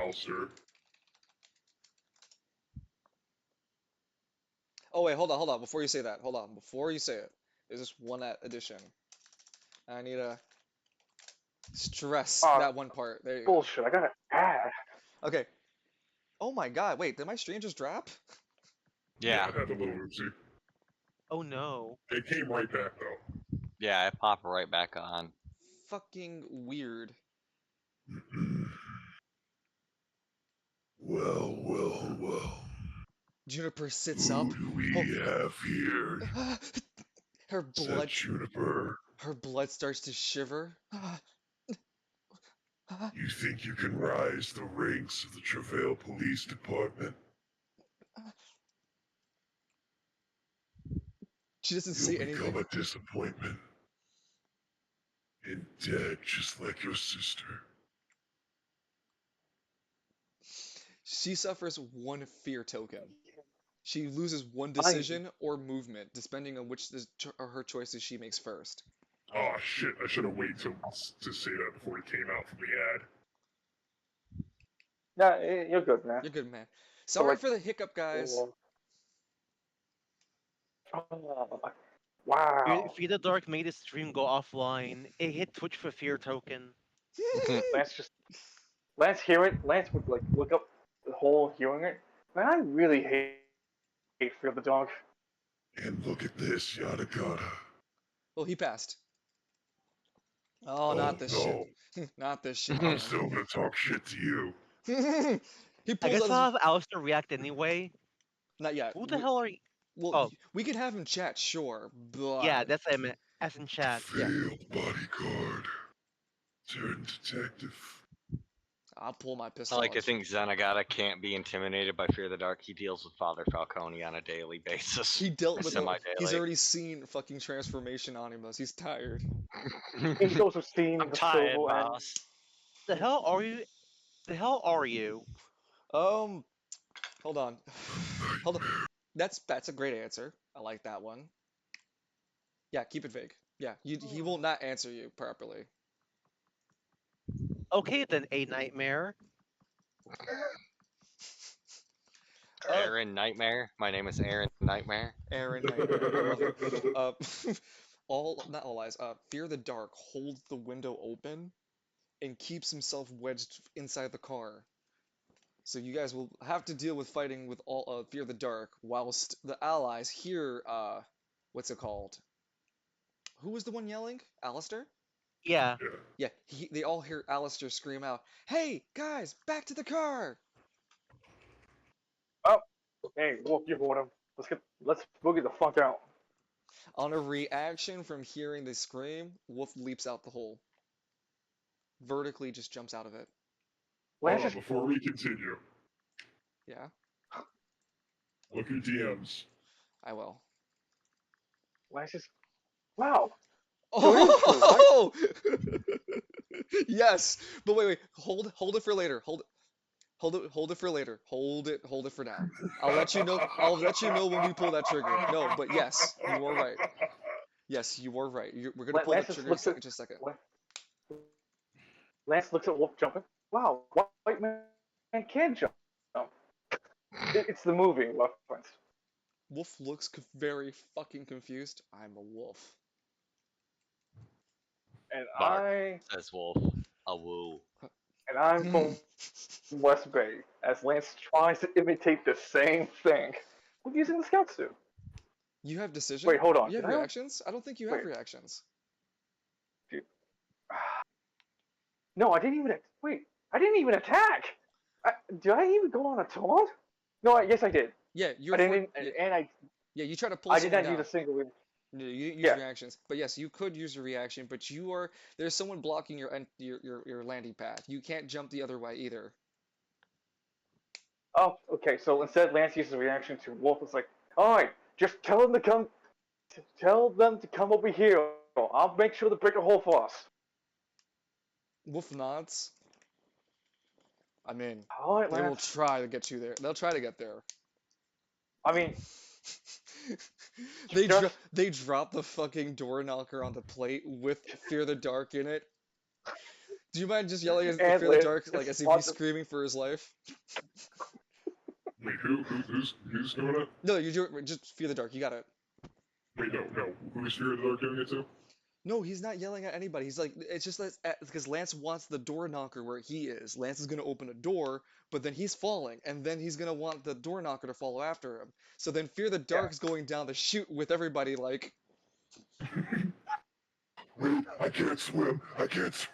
now, sir. Oh wait, hold on. Before you say that, hold on. Before you say it, there's just one addition. I need to stress Ah, that one part. There you go. bullshit. I gotta add. Okay. Oh my God, wait, did my stream just drop? Yeah. It had a little oopsie. Oh no. It came right back though. Yeah, it popped right back on. Fucking weird. Well. Juniper sits up. Who do we have here? Her Is that blood, Juniper? her blood starts to shiver. You think you can rise the ranks of the Travail Police Department? She doesn't You'll say become anything. a disappointment. And dead just like your sister. She suffers one fear token. She loses one decision or movement, depending on which are her choices she makes first. Oh shit, I should have waited to say that before it came out from the ad. Yeah, you're good, man. You're good, man. Sorry like- for the hiccup, guys. Oh, wow. Fear the Dark made his stream go offline. It hit Twitch for fear token. Lance hear it. Lance would like look up the whole hearing it. Man, I really hate Fear the Dog. And look at this, yada yada. Well, he passed. Oh, not this no. shit. Not this shit. I'm still gonna talk shit to you. He I pulls guess out I'll have Alistair react anyway. Not yet. Who the hell are you? Well, Oh. we could have him chat, sure, but... Yeah, that's what I meant. As in chat. Failed bodyguard. Turned detective. I'll pull my I pistol like to out. think Zenigata can't be intimidated by Fear the Dark. He deals with Father Falcone on a daily basis. He dealt with it. Semi-daily. He's already seen fucking transformation animals. He's tired. He's also seen I'm the tired, Silver and boss. The hell are you? The hell are you? Hold on. Hold on. That's a great answer. I like that one. Yeah, keep it vague. Yeah, he will not answer you properly. Okay then, a nightmare. Aaron Nightmare. My name is Aaron Nightmare. Aaron, I love it. Not all lies. Fear the Dark holds the window open and keeps himself wedged inside the car. So you guys will have to deal with fighting with all Fear the Dark, whilst the allies hear what's it called? Who was the one yelling? Alistair? Yeah. Yeah, they all hear Alistair scream out, "Hey guys, back to the car!" hey, Wolf, you hold him. Let's boogie the fuck out. On a reaction from hearing the scream, Wolf leaps out the hole. Vertically just jumps out of it. Lance Hold on, just before we continue, Yeah, look your DMs. I will. Lance just wow. Oh! Yes, but wait. Hold it for later. Hold it for later. Hold it for now. I'll let you know when we pull that trigger. No, but yes, you are right. Yes, you are right. We're gonna pull Lance that just trigger looks in at- just a second. Lance looks at Wolf jumping. Wow, white man can jump. It's the movie reference. Wolf looks very fucking confused. I'm a wolf. And Bark. Says Wolf. A woo. I'm from West Bay, as Lance tries to imitate the same thing with using the scout suit. You have decision? Wait, hold on. You have Did I- reactions? I don't think you have Wait. reactions. No, I didn't even. Wait, I didn't even attack. Did I even go on a taunt? No, yes, I did. Yeah, you're. I didn't, yeah, and yeah, you try to pull I did someone not use down. a single. No, you use Yeah. reactions, but yes, you could use a reaction. But there's someone blocking your landing pad. You can't jump the other way either. Oh, okay. So instead, Lance uses a reaction to Wolf. It's like, all right, just tell them to come. Tell them to come over here. I'll make sure to break a hole for us. Wolf nods. I mean, All right, they will Lance. try to get you there. They'll try to get there. I mean, they drop the fucking door knocker on the plate with Fear the Dark in it. Do you mind just yelling at And Fear the Lance Dark, like as if wants he's to- screaming for his life? Wait, who's doing it? No, you do it. Just Fear the Dark. You got it. Wait, no. Who's Fear the Dark doing it to? No, he's not yelling at anybody. He's like, it's just that because Lance wants the door knocker where he is. Lance is gonna open a door, but then he's falling, and then he's gonna want the door knocker to follow after him. So then Fear the Dark's going down the chute with everybody like, Wait, I can't swim. I can't swim.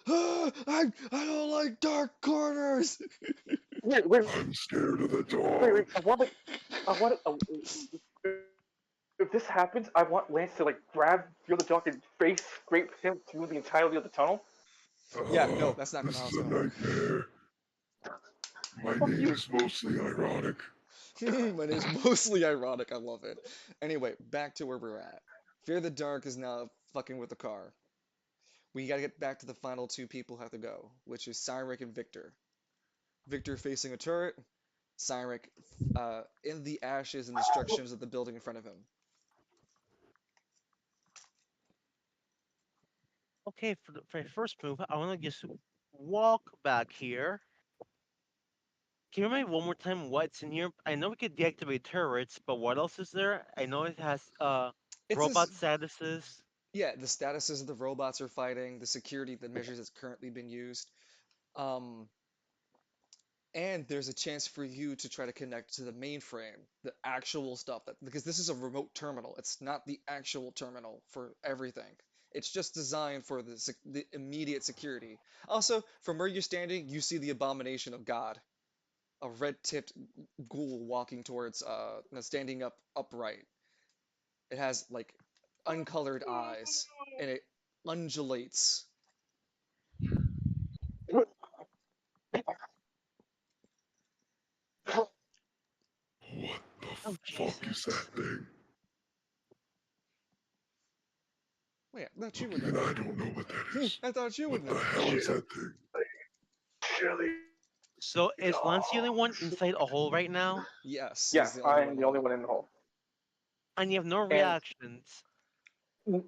I don't like dark corners. Wait, I'm scared of the dark. wait. I want if this happens, I want Lance to like grab Fear the Dark and face scrape him through the entirety of the tunnel. Yeah, no, that's not This how is it's a gonna work. nightmare. My Fuck name you. is mostly ironic. My name's mostly ironic. I love it. Anyway, back to where we're at. Fear the Dark is now fucking with the car. We gotta get back to the final two people who have to go, which is Cyric and Victor. Victor facing a turret, Cyric in the ashes and destructions of the building in front of him. Okay, for the first move, I want to just walk back here. Can you remind me one more time what's in here? I know we could deactivate turrets, but what else is there? I know it has It's robot statuses. yeah, the statuses of the robots are fighting, the security, the measures that's currently been used. Um, and there's a chance for you to try to connect to the mainframe, the actual stuff that because this is a remote terminal. It's not the actual terminal for everything. It's just designed for the immediate security. Also, from where you're standing, you see the abomination of God, a red-tipped ghoul walking towards, standing up upright. It has like uncolored eyes, and it undulates. What the Oh, fuck is Jesus. that thing? Wait, I thought you would Even know. I don't know what that is. I thought you would What the know. hell is that thing? Chili. So is Lance the only one inside a hole right now? Yes, Yeah, he's the only I'm the only one in the hole. And you have no And reactions.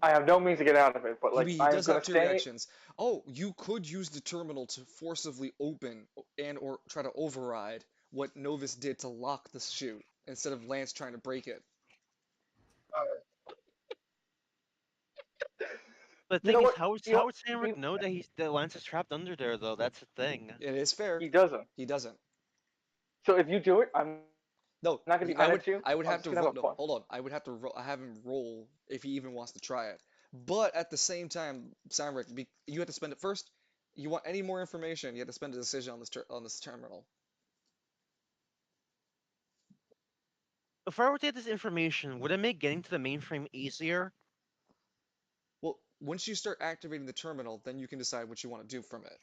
I have no means to get out of it, but like He I'm does gonna have two stay. reactions. Oh, you could use the terminal to forcibly open and or try to override what Novus did to lock the chute instead of Lance trying to break it. But the You know thing is, what? how would You know, Sandrick know that Lance is trapped under there though? That's the thing. It is fair. he doesn't. He doesn't. So if you do it, I'm No, not gonna be I mad would at you. I would I'm have just to gonna roll. have No, fun. hold on. I would have to have him roll if he even wants to try it. But at the same time, Samric, you have to spend it first. You want any more information? You have to spend a decision on this terminal. If I were to get this information, would it make getting to the mainframe easier? Well, once you start activating the terminal, then you can decide what you want to do from it.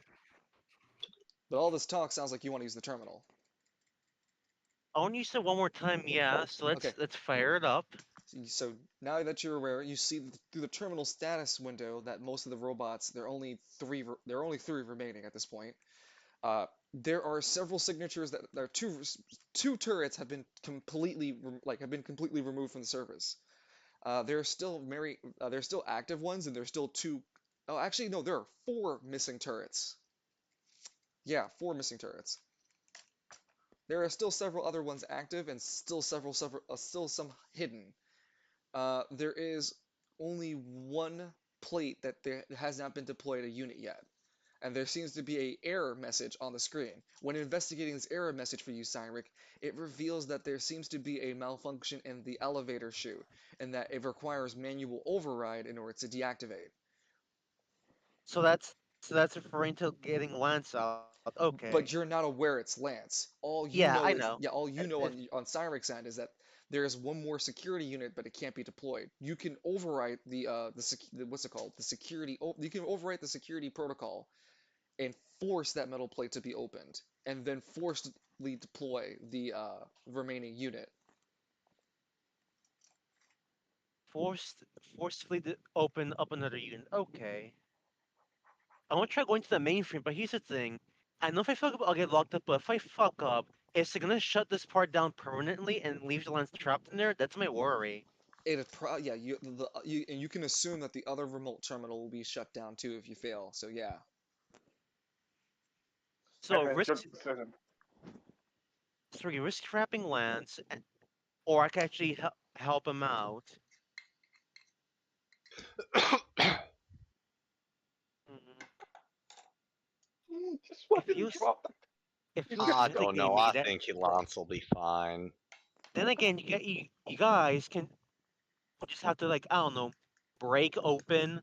But all this talk sounds like you want to use the terminal. I want to use it one more time, yeah. So Okay. let's fire it up. So now that you're aware, you see through the terminal status window that most of the robots, there are only three remaining at this point. There are several signatures that there are two turrets have been completely removed from the service. There are still there's still active ones, and there's still two. Oh, actually, no, there are four missing turrets. Yeah, four missing turrets. There are still several other ones active, and still still some hidden. There is only one plate that has not been deployed a unit yet, and there seems to be a error message on the screen. When investigating this error message for you, Cynric, it reveals that there seems to be a malfunction in the elevator chute, and that it requires manual override in order to deactivate. So that's referring to getting Lance out. Okay. But you're not aware it's Lance. All you Yeah, know I is know. all you know It- on Cyric's end is that there is one more security unit, but it can't be deployed. You can overwrite what's it called? The security. You can overwrite the security protocol and force that metal plate to be opened, and then forcibly deploy the remaining unit. Forcefully open up another unit. Okay. I want to try going to the mainframe, but here's the thing. I know if I fuck up, I'll get locked up, but if I fuck up, is it gonna shut this part down permanently and leave the Lance trapped in there? That's my worry. Yeah, and you can assume that the other remote terminal will be shut down too if you fail. So yeah. So And it's risk, your decision. sorry, risk trapping Lance, or I can actually help him out. Mm, Just If fucking you s- drop that. if You you just I don't. don't specifically know. I need it, think Lance will be fine. then again, you guys can just have to like I don't know, break open.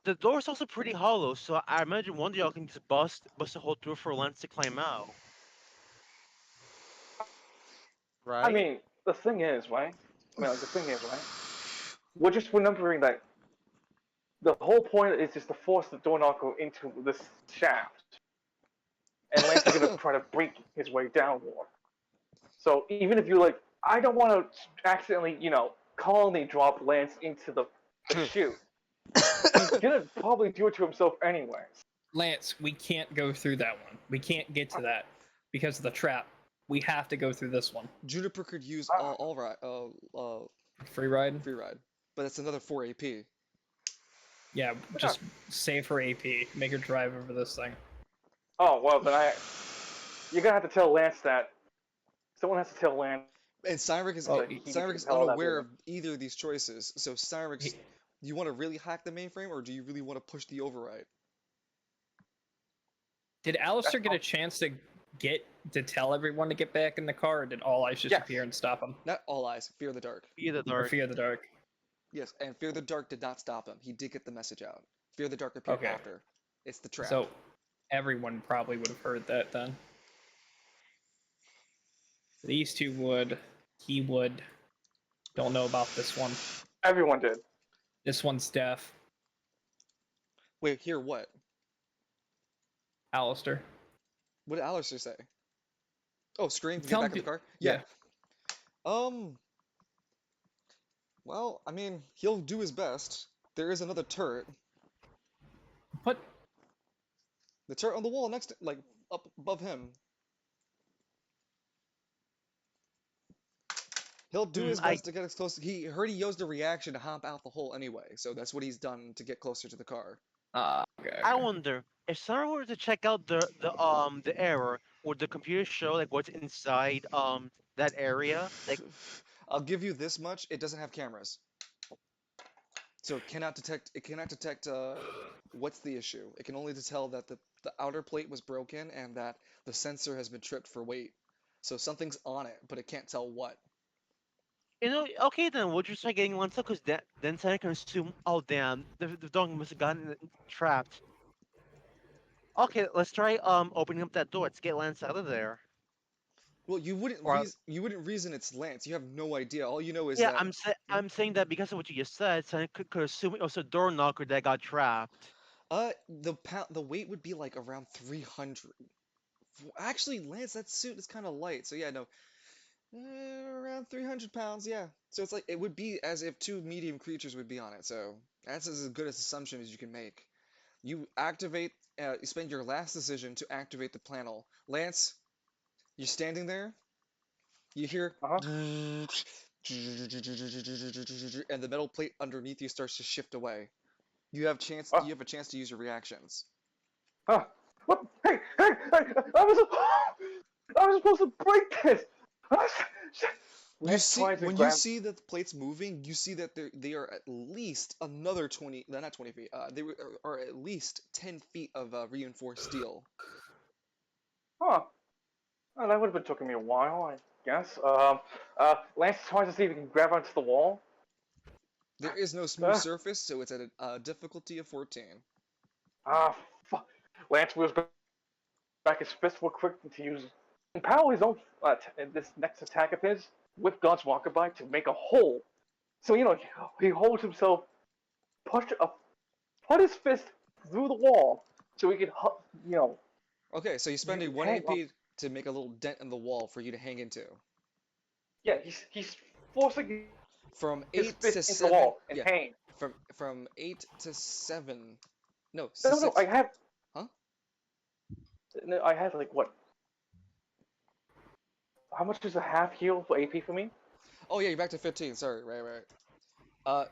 The door's also pretty hollow, so I imagine one of y'all can just bust a hole through for Lance to climb out, I right? mean, the thing is, right? The thing is, right? We're just remembering that the whole point is just to force the door knocker into this shaft, and Lance is gonna try to break his way downward. So even if you're like, I don't want to accidentally, colony drop Lance into the chute, he's gonna probably do it to himself anyways. Lance, we can't go through that one. We can't get to that because of the trap. We have to go through this one. Juniper could use all right, Free ride? free ride, but that's another 4 AP. Yeah, just save her AP. Make her drive over this thing. Oh well, then you're gonna have to tell Lance that. Someone has to tell Lance. And Cyric is Oh, he needs to Cyric is tell that unaware woman. of either of these choices. So Cyric, He- do you want to really hack the mainframe, or do you really want to push the override? Did Alistair get a chance to tell everyone to get back in the car, or did All Eyes just Yes. appear and stop him? Not All Eyes, Fear the Dark. Be the Or dark. Fear the Dark? Yes, and Fear the Dark did not stop him. He did get the message out. Fear the Dark appeared Okay. after. It's the trap. So everyone probably would have heard that then. These two would. He would. Don't know about this one. Everyone did. This one's deaf. Wait, here what? Alistair. What did Alistair say? Oh, scream to Tell get him back in the to- car? yeah. Well, I mean, he'll do his best. There is another turret. But The turret on the wall next to, like, up above him. He'll do his I best to get as close. He heard he used a reaction to hop out the hole anyway, so that's what he's done to get closer to the car. okay. I wonder if someone were to check out the error, would the computer show like what's inside that area? Like, I'll give you this much: it doesn't have cameras, so it cannot detect. It cannot detect. What's the issue? It can only tell that the outer plate was broken and that the sensor has been tripped for weight. So something's on it, but it can't tell what. okay then we'll just try getting one stuff because then Santa can assume, oh damn, the dog must have gotten trapped. Okay, let's try opening up that door. Let's get Lance out of there. Well, you wouldn't Or reason it's Lance. You have no idea. All you know is yeah, that I'm saying that because of what you just said, Santa could assume it was a door knocker that got trapped. the weight would be like around 300. Actually, Lance, that suit is kind of light, so yeah, no, around 300 pounds, yeah. So it's like it would be as if two medium creatures would be on it. So that's as good as assumption as you can make. You activate. You spend your last decision to activate the panel. Lance, you're standing there. You hear, Uh-huh. and the metal plate underneath you starts to shift away. You have chance. Oh. You have a chance to use your reactions. Huh. What? Hey! I was supposed to break this. You see, when you see that the plate's moving, you see that they are at least another 20, no, not 20 feet, they are at least 10 feet of reinforced steel. Huh. Well, that would have been taking me a while, I guess. Lance tries to see if he can grab onto the wall. There is no smooth surface, so it's at a difficulty of 14. Fuck. Lance wheels back his fist real quick to use empower his own this next attack of his with God's walkabout to make a hole. So he holds himself, put his fist through the wall so he can Okay, so you're spending 1 hang AP to make a little dent in the wall for you to hang into. Yeah, he's forcing From his 8 fist to into 7. the wall and Yeah, hang. from 8 to 7. No, No, 6. I have. Huh? No, I have like what? How much is a half heal for AP for me? Oh yeah, you're back to 15. Sorry, right.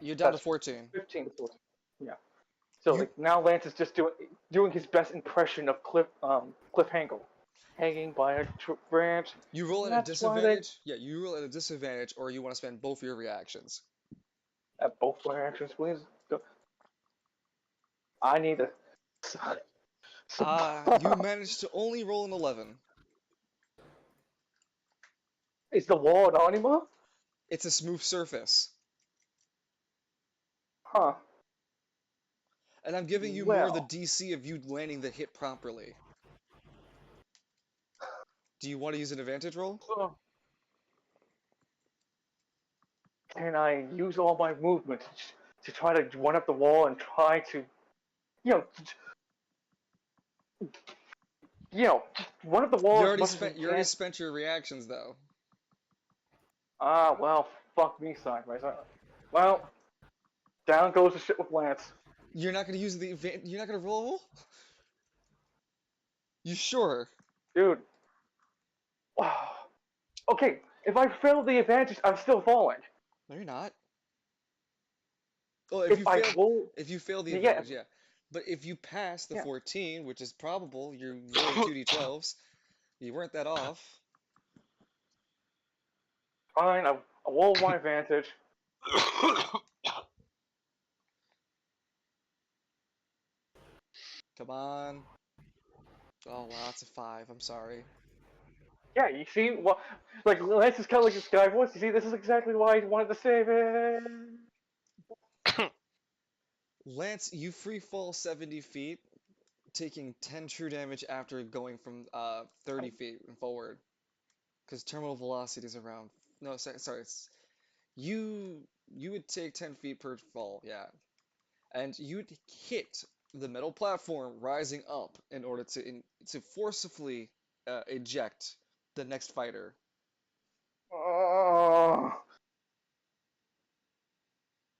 You're down to That's 14. 15 to 14. Yeah. So You like now Lance is just doing his best impression of Cliff Hangle, hanging by a branch. you roll And at a that's why they disadvantage. Yeah, you roll at a disadvantage, or you want to spend both your reactions. at both my actions, please. I need a. You managed to only roll an 11. Is the wall an anima? It's a smooth surface, Huh. and I'm giving you more the Well, DC of you landing the hit properly. Do you want to use an advantage roll? can I use all my movement to try to run up the wall and try to, you know, just run up the wall as much as we You already can? spent your reactions though. Ah, well, fuck me sideways. Well, down goes the shit with Lance. You're not gonna use the You're not gonna roll? You sure? Dude. Okay, if I fail the advantage, I'm still falling. No, you're not. Oh, If I roll, if you fail the yeah, advantage, yeah. But if you pass the yeah. 14, which is probable, you're rolling 2d12s. You weren't that off. Fine, I roll my advantage. Come on. Oh wow, that's a 5. I'm sorry. Yeah, you see, well, like Lance is kind of like this guy voice. You see, this is exactly why I wanted to save it. Lance, you free fall 70 feet, taking 10 true damage after going from 30 feet and forward. Because terminal velocity is around. No, sorry. You would take 10 feet per fall, yeah. And you'd hit the metal platform rising up in order to forcefully eject the next fighter. Oh,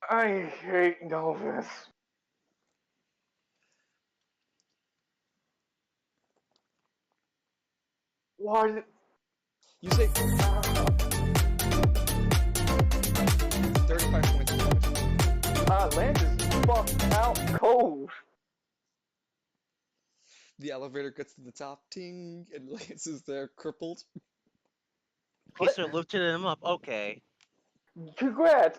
I hate Novus. Why did... You take 35 points of damage. Lance is fucked out cold. The elevator gets to the top, ting, and Lance is there, crippled. Okay, so lifting him up. Okay. Congrats!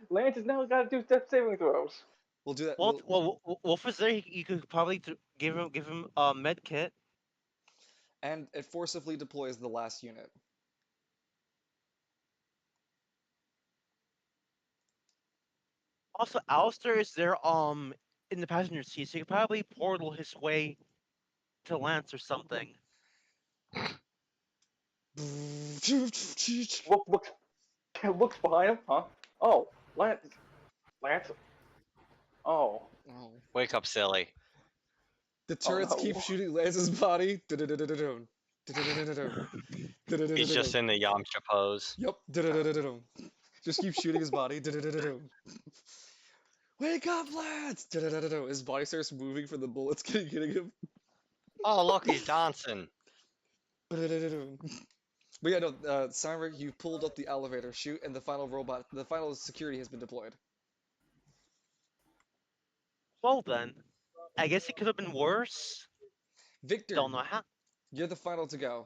Lance has now got to do death saving throws. We'll do that. Well, Wolf is there. You could probably give him a med kit. And it forcibly deploys the last unit. Also, Alistair is there in the passenger seat, so you could probably portal his way to Lance or something. Looks behind him, huh? Oh, Lance. Oh. Oh. Wake up, silly. The turrets no. keep shooting Lance's body. He's just in the Yamcha pose. Yup. Just keep shooting his body. Wake up, Lance! His body starts moving from the bullets hitting him. Oh, look, he's dancing. But yeah, no, Simon, you pulled up the elevator chute, and the final security has been deployed. Well then, I guess it could have been worse. Victor, Don't know how. you're the final to go.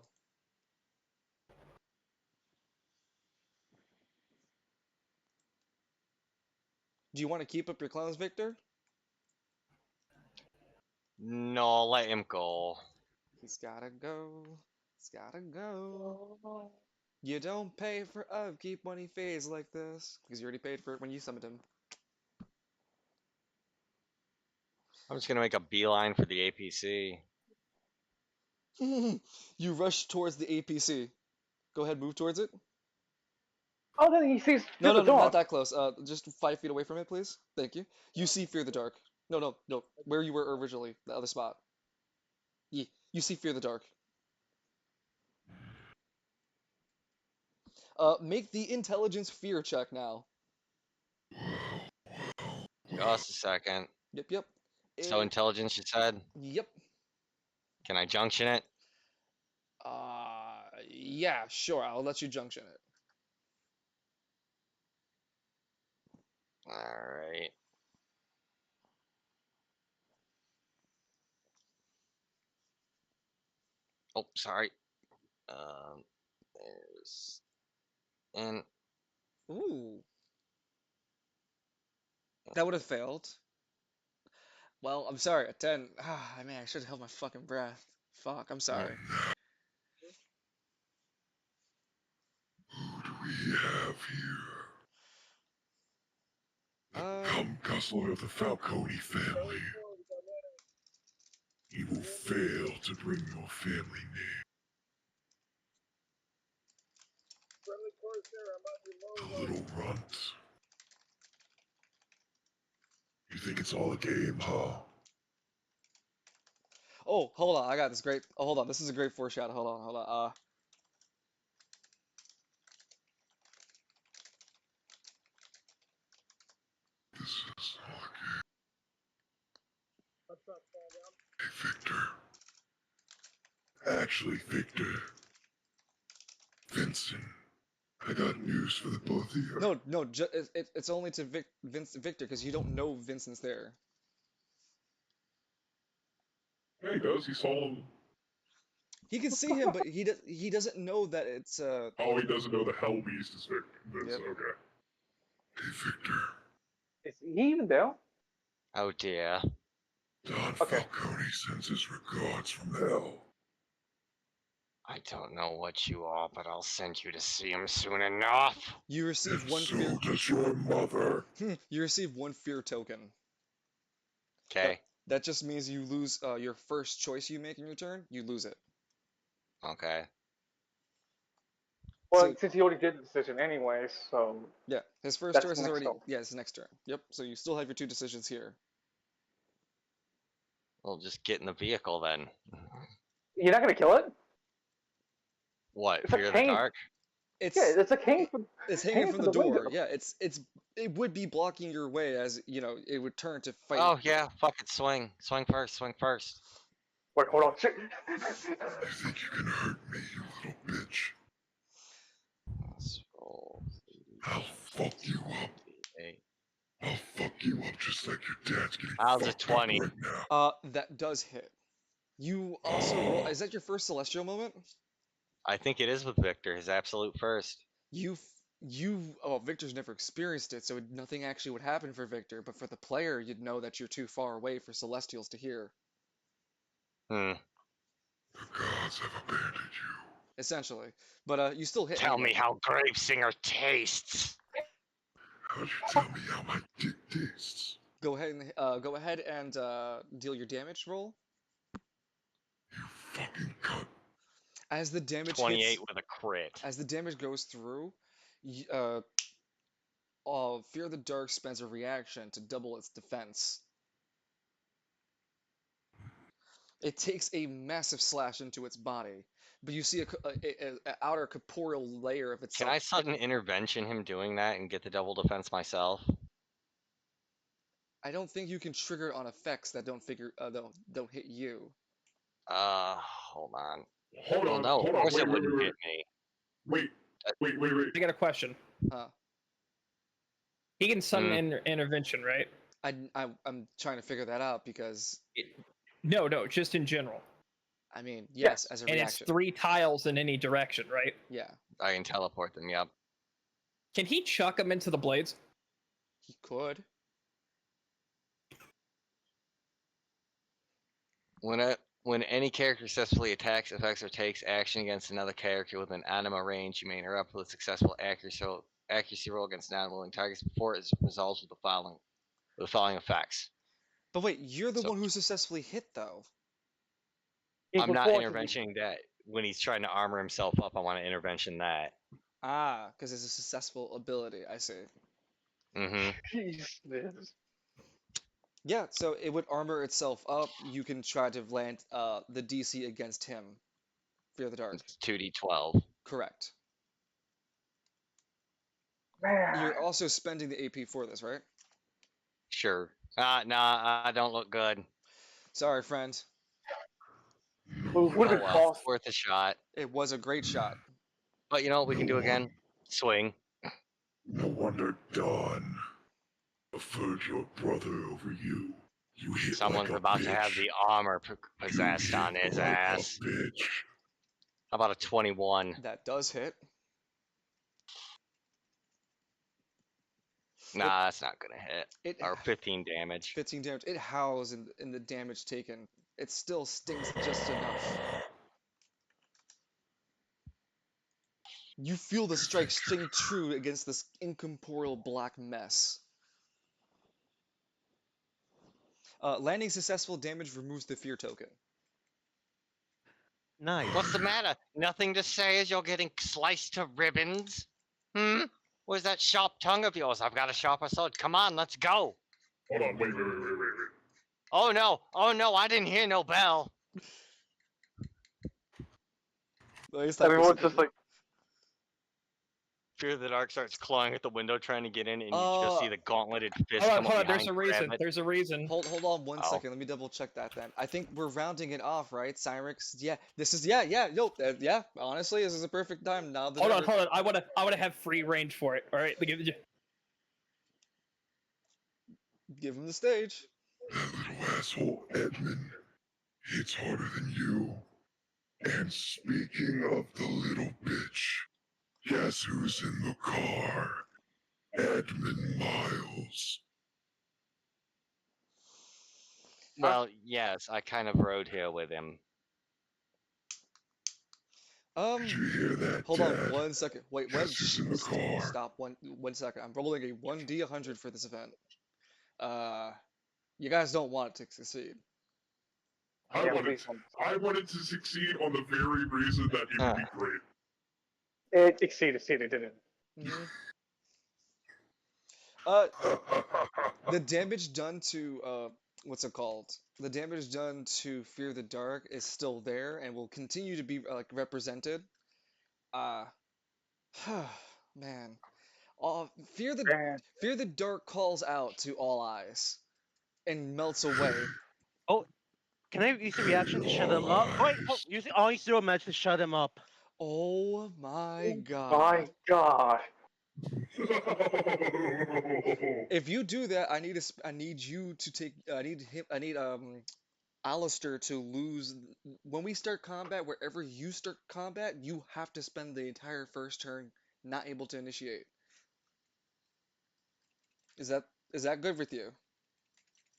Do you want to keep up your clowns, Victor? No, let him go. He's gotta go. He's gotta go. You don't pay for upkeep when he fades like this, because you already paid for it when you summoned him. I'm just gonna make a beeline for the APC. You rush towards the APC. Go ahead, move towards it. Oh, then he sees No, the no, not dog. that close. Just 5 feet away from it, please. Thank you. You see Fear the Dark. No. Where you were originally, the other spot. Yeah, you see Fear the Dark. Make the intelligence fear check now. Just a second. Yep. So intelligence, you said? Yep. Can I junction it? Yeah, sure. I'll let you junction it. Alright. sorry. There's and Ooh. That would have failed. Well, I'm sorry. A 10. Ah, I mean, I should have held my fucking breath. Fuck, I'm sorry. Who do we have here? Come guzzler of the Falcone family. He will fail to bring your family name. The little runt. You think it's all a game, huh? Oh, hold on. I got this great. Oh, hold on. This is a great foreshadow. Hold on. This is all a game. Hey, Victor. Actually, Victor. Vincent. I got news for the both of you. No. It's only to Victor because you don't know Vincent's there. Yeah, he does. He saw him. He can see him, but he doesn't know that it's Oh, he doesn't know the Hell Beast is Victor. Yep. Okay. Hey, Victor. Is he even there? oh dear. Don Okay. Falcone sends his regards from hell. I don't know what you are, but I'll send you to see him soon enough. You receive And one so fear. does your mother. You receive one fear token. Okay. That just means you lose your first choice you make in your turn. You lose it. Okay. Well, So- since he already did the decision anyways, so Yeah, his first That's choice is next already. turn. Yeah, it's next turn. Yep. So you still have your two decisions here. We'll just get in the vehicle then. you're not gonna kill it? What? It's a Fear the cane. dark? It's Yeah, it's like hanging from. it's hanging hanging from from the the door. window. Yeah, it would be blocking your way as you know it would turn to fight. Oh yeah, fuck it, swing. Swing first, swing first. Wait, hold on. Shit. You think you can hurt me, you little bitch? Let's roll. I'll fuck you up. 8. I'll fuck you up just like your dad's getting How's a fucked 20? up right now. That does hit. You also roll. Is that your first celestial moment? I think it is with Victor, his absolute first. Oh, Victor's never experienced it, so nothing actually would happen for Victor. But for the player, you'd know that you're too far away for Celestials to hear. Hmm. The gods have abandoned you. Essentially, but you still hit. Tell anyway. me how Gravesinger tastes. How'd you tell me how my dick tastes? Go ahead and deal your damage roll. You fucking cunt. As the damage 28 hits, with a crit. as the damage goes through, Fear the Dark spends a reaction to double its defense. It takes a massive slash into its body, but you see a outer corporeal layer of itself. Can I sudden intervention him doing that and get the double defense myself? I don't think you can trigger on effects that don't don't hit you. Hold on. Hold Well, on. no, hold of on. course Wait, it wait, wouldn't wait, hit me. wait. I got a question. He can sudden intervention, right? I'm trying to figure that out because No, just in general. I mean yes, as a And reaction. it's 3 tiles in any direction, right? Yeah, I can teleport them, yep. Can he chuck them into the blades? he could. When any character successfully attacks, affects, or takes action against another character within anima range, you may interrupt with a successful accuracy roll against non-willing targets before it resolves with the following effects. But wait, you're the So- one who successfully hit though. I'm not Unfortunately- interventioning that when he's trying to armor himself up. I want to intervention that. Ah, because it's a successful ability. I see. Mm-hmm. Jesus. Yeah, so it would armor itself up. You can try to land the DC against him. Fear the Dark. It's 2d12. Correct. Man. You're also spending the AP for this, right? Sure. Nah, I don't look good. Sorry, friend. It would have Oh been well, cost. worth a shot. It was a great shot. But you know what we can do again? Swing. No wonder Dawn preferred your brother over you. You hit Someone's like a about bitch. to have the armor possessed You on hit his like a ass. bitch. How about a 21? That does hit. Nah, that's not gonna hit. It Or 15 damage. 15 damage. It howls in the damage taken. It still stings just enough. You feel the strike sting true against this incorporeal black mess. Landing successful damage removes the fear token. Nice. What's the matter? Nothing to say as you're getting sliced to ribbons? Where's that sharp tongue of yours? I've got a sharper sword. Come on, let's go. Hold on, wait. Oh no, I didn't hear no bell. Well, it's not Everyone's physical. just like, Fear the Dark starts clawing at the window trying to get in, and you just see the gauntleted fist Hold on, come hold up on. There's behind a and grab reason. it. There's a reason. Hold on one Oh. second. Let me double check that then. I think we're rounding it off, right? Cyrix. Yeah, this is yeah. Yeah. Honestly, this is a perfect time now. Hold on. I wanna have free range for it. All right. Give him the stage. That little asshole Edmund hits harder than you. And speaking of the little bitch, guess who's in the car? Edmund Miles. Well, yes, I kind of rode here with him. Did you hear that, Hold Dad? on one second. Wait, Guess who's in the car? stop one second. I'm rolling a 1d100 for this event. You guys don't want it to succeed. I yeah, wanted, please don't. I wanted to succeed on the very reason that it would be great. It exceeded, didn't. Mhm. The damage done to what's it called? The damage done to Fear the Dark is still there and will continue to be like represented. Uh man. Fear the Dark calls out to all eyes and melts away. Oh, can I use a reaction to shut him up? Oh, wait, using all zero match to shut him up. Oh my god. My God. If you do that, I need you to take I need Alistair to lose when we start combat. Wherever you start combat, you have to spend the entire first turn not able to initiate. Is that good with you?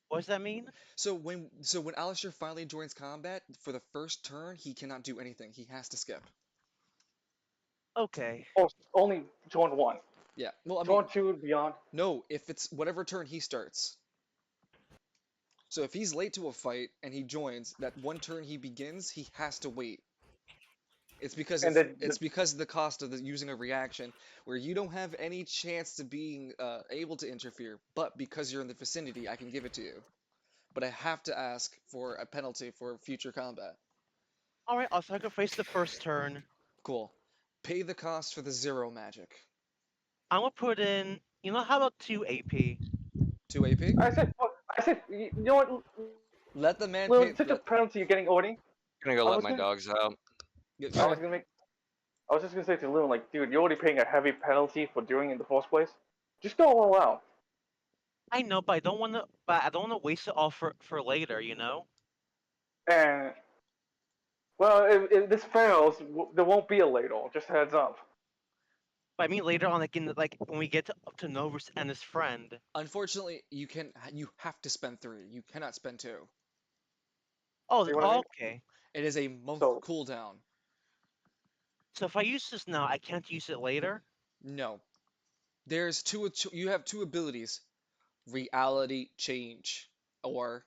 What does that mean? So when Alistair finally joins combat for the first turn, he cannot do anything. He has to skip. Okay. Oh, only join one. Yeah. Well, I mean, Join two and beyond. no, if it's whatever turn he starts. So if he's late to a fight and he joins, that one turn he begins, he has to wait. It's because And then it's because of the cost of using a reaction where you don't have any chance to being able to interfere, but because you're in the vicinity, I can give it to you. But I have to ask for a penalty for future combat. Alright, I'll sacrifice the first turn. Cool. Pay the cost for the zero magic. I'm gonna put in, how about 2 AP? 2 AP? I said, you know what? Let the man Well, pay. such a penalty you're getting, Odie. I'm gonna go I let was my gonna- dogs out. I was just gonna say to Lou, like, dude, you're already paying a heavy penalty for doing it in the first place. Just go all out. I know, but I don't wanna waste it all for later, And well, if this fails, there won't be a ladle. Just heads up. But I mean later on, like when we get to Novus and his friend. Unfortunately, you have to spend 3. You cannot spend 2. Oh, See what I mean? okay. It is a month So- cooldown. So if I use this now, I can't use it later? No. There's you have 2 abilities. Reality change or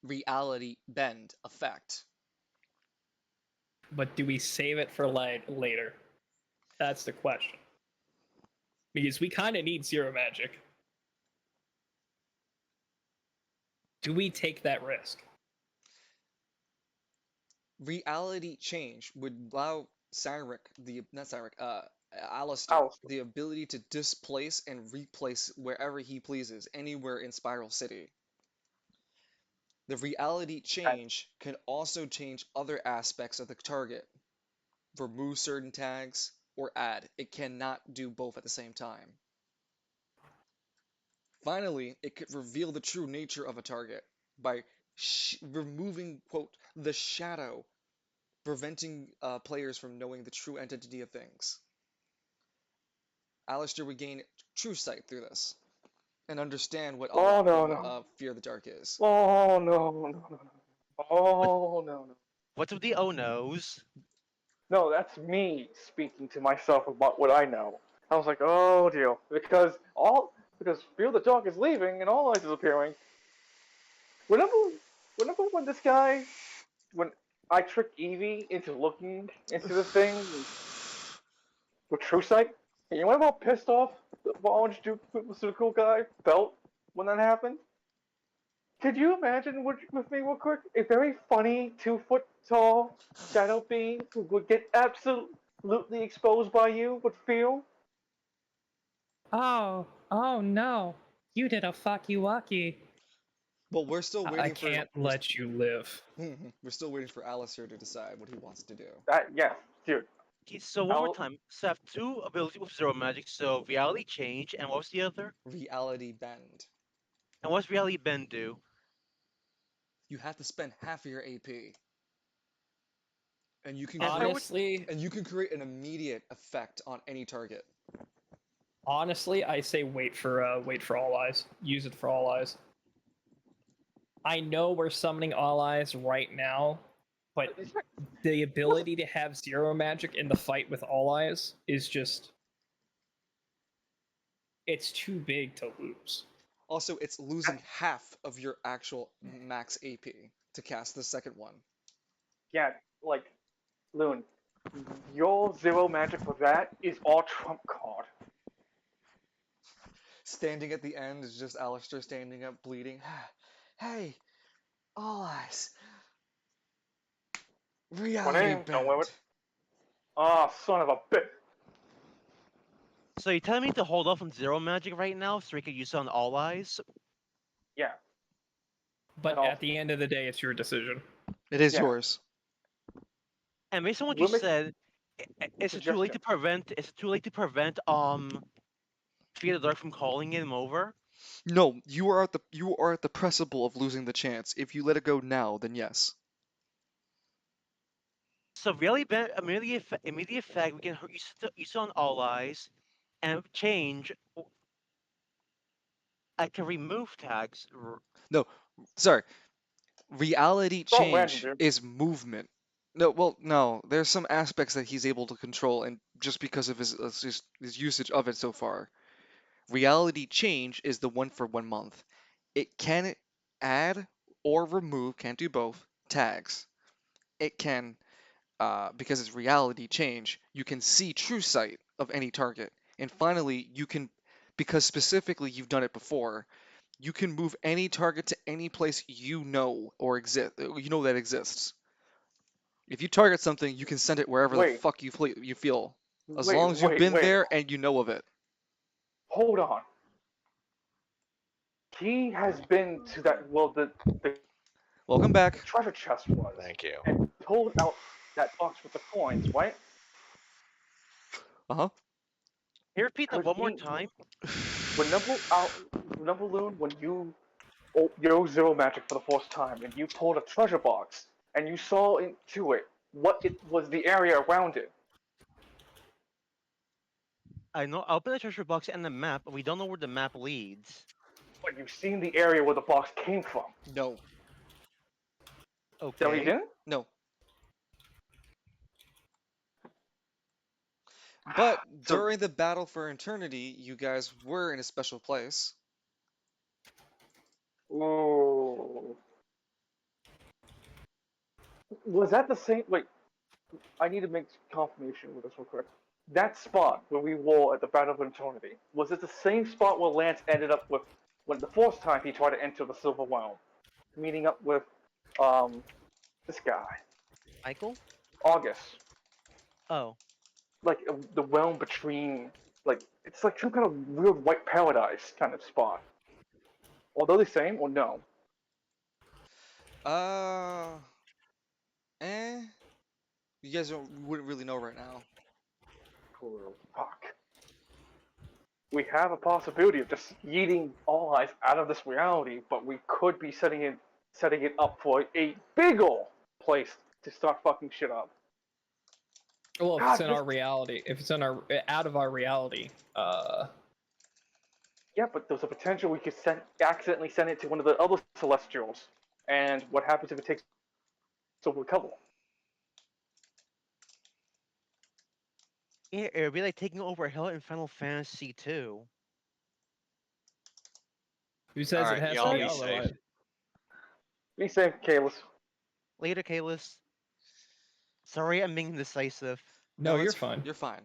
reality bend effect. But do we save it for later? That's the question. Because we kind of need zero magic. Do we take that risk? Reality change would allow Alistair, Alistair. the ability to displace and replace wherever he pleases, anywhere in Spiral City. The reality change can also change other aspects of the target, remove certain tags, or add. It cannot do both at the same time. Finally, it could reveal the true nature of a target by removing, quote, the shadow preventing players from knowing the true entity of things. Alistair would gain true sight through this and understand what Oh no no. Fear the Dark is. Oh no no no no. Oh no no. What's with the oh no's? No, that's me speaking to myself about what I know. I was like, oh dear, because Fear the Dog is leaving and All Eyes is appearing. Whenever, when this guy, when I tricked Evie into looking into the thing with True Sight, and you know how pissed off the Orange Duke pharmaceutical guy felt when that happened? Could you imagine with me real quick? A very funny 2 foot tall shadow being who would get absolutely exposed by you would feel? Oh, oh no. You did a fucky wucky. Well, we're still I waiting can't for let you live. we're still waiting for Alistair to decide what he wants to do. Yeah, dude. Okay, so one more I'll- time. So I have two abilities with zero magic. So reality change, and what was the other? Reality bend. And what's reality bend do? You have to spend half of your AP, and you can And create, Honestly, and you can create an immediate effect on any target. I say wait for All Eyes. Use it for All Eyes. I know we're summoning All Eyes right now, but the ability to have zero magic in the fight with All Eyes is just it's too big to lose. Also, it's losing half of your actual max AP to cast the second one. Yeah, like, Loon, your zero magic for that is all trump card. Standing at the end is just Alistair standing up, bleeding. Hey, All Eyes. Reality Don't wear bend. it. Ah, son of a bitch. so you're telling me to hold off on zero magic right now so we can use it on all eyes? Yeah, But And I'll- at the end of the day, it's your decision. It is Yeah. yours. And based on what We'll you make said, is it too late to prevent? Is it too late to prevent Fear the Dark from calling him over? No, you are at the precipice of losing the chance. If you let it go now, then yes. So really, immediate effect. We can use it on all eyes, and change. I can remove tags. Sorry. Reality all random, change dude. is movement. No, well, no. There's some aspects that he's able to control, and just because of his usage of it so far. Reality change is the one for 1 month. It can add or remove, can't do both, tags. It can, because it's reality change, you can see true sight of any target. And finally, you can, because specifically you've done it before, you can move any target to any place you know or that exists. If you target something, you can send it wherever the Wait, fuck you feel, as wait, long as you've been wait. there and you know of it. Hold on. He has been to that. Well, the Welcome back. treasure chest was, Thank you. and pulled out that box with the coins, right? Uh huh. Can you repeat that Could one more he- time? Remember, Loon, when you zero magic for the first time, and you pulled a treasure box, and you saw into it what it was the area around it. I know. I opened the treasure box and the map, but we don't know where the map leads. But you've seen the area where the box came from. No. So you Okay. didn't? No. But So- during the battle for eternity, you guys were in a special place. Ooh. Was that the same? Wait, I need to make confirmation with this real quick. That spot where we were at the Battle of Eternity, was it the same spot where Lance ended up with when the first time he tried to enter the Silver Realm, meeting up with this guy, Michael? August? Oh. Like the realm between, like it's like some kind of weird white paradise kind of spot. Although the same or no? Uh, you guys wouldn't really know right now. Fuck. We have a possibility of just yeeting All Eyes out of this reality, but we could be setting it up for a big ol' place to start fucking shit up. Well, if God, it's in our reality, if it's in our out of our reality, yeah, but there's a potential we could accidentally send it to one of the other Celestials. And what happens if it takes over a couple? Yeah, it'd be like taking over Hell in Final Fantasy 2. who says it Alright, has to y'all be be our safe. life? Be safe, Kalis. Later, Kalis. Sorry, I'm being indecisive. No, you're it's fine. You're fine.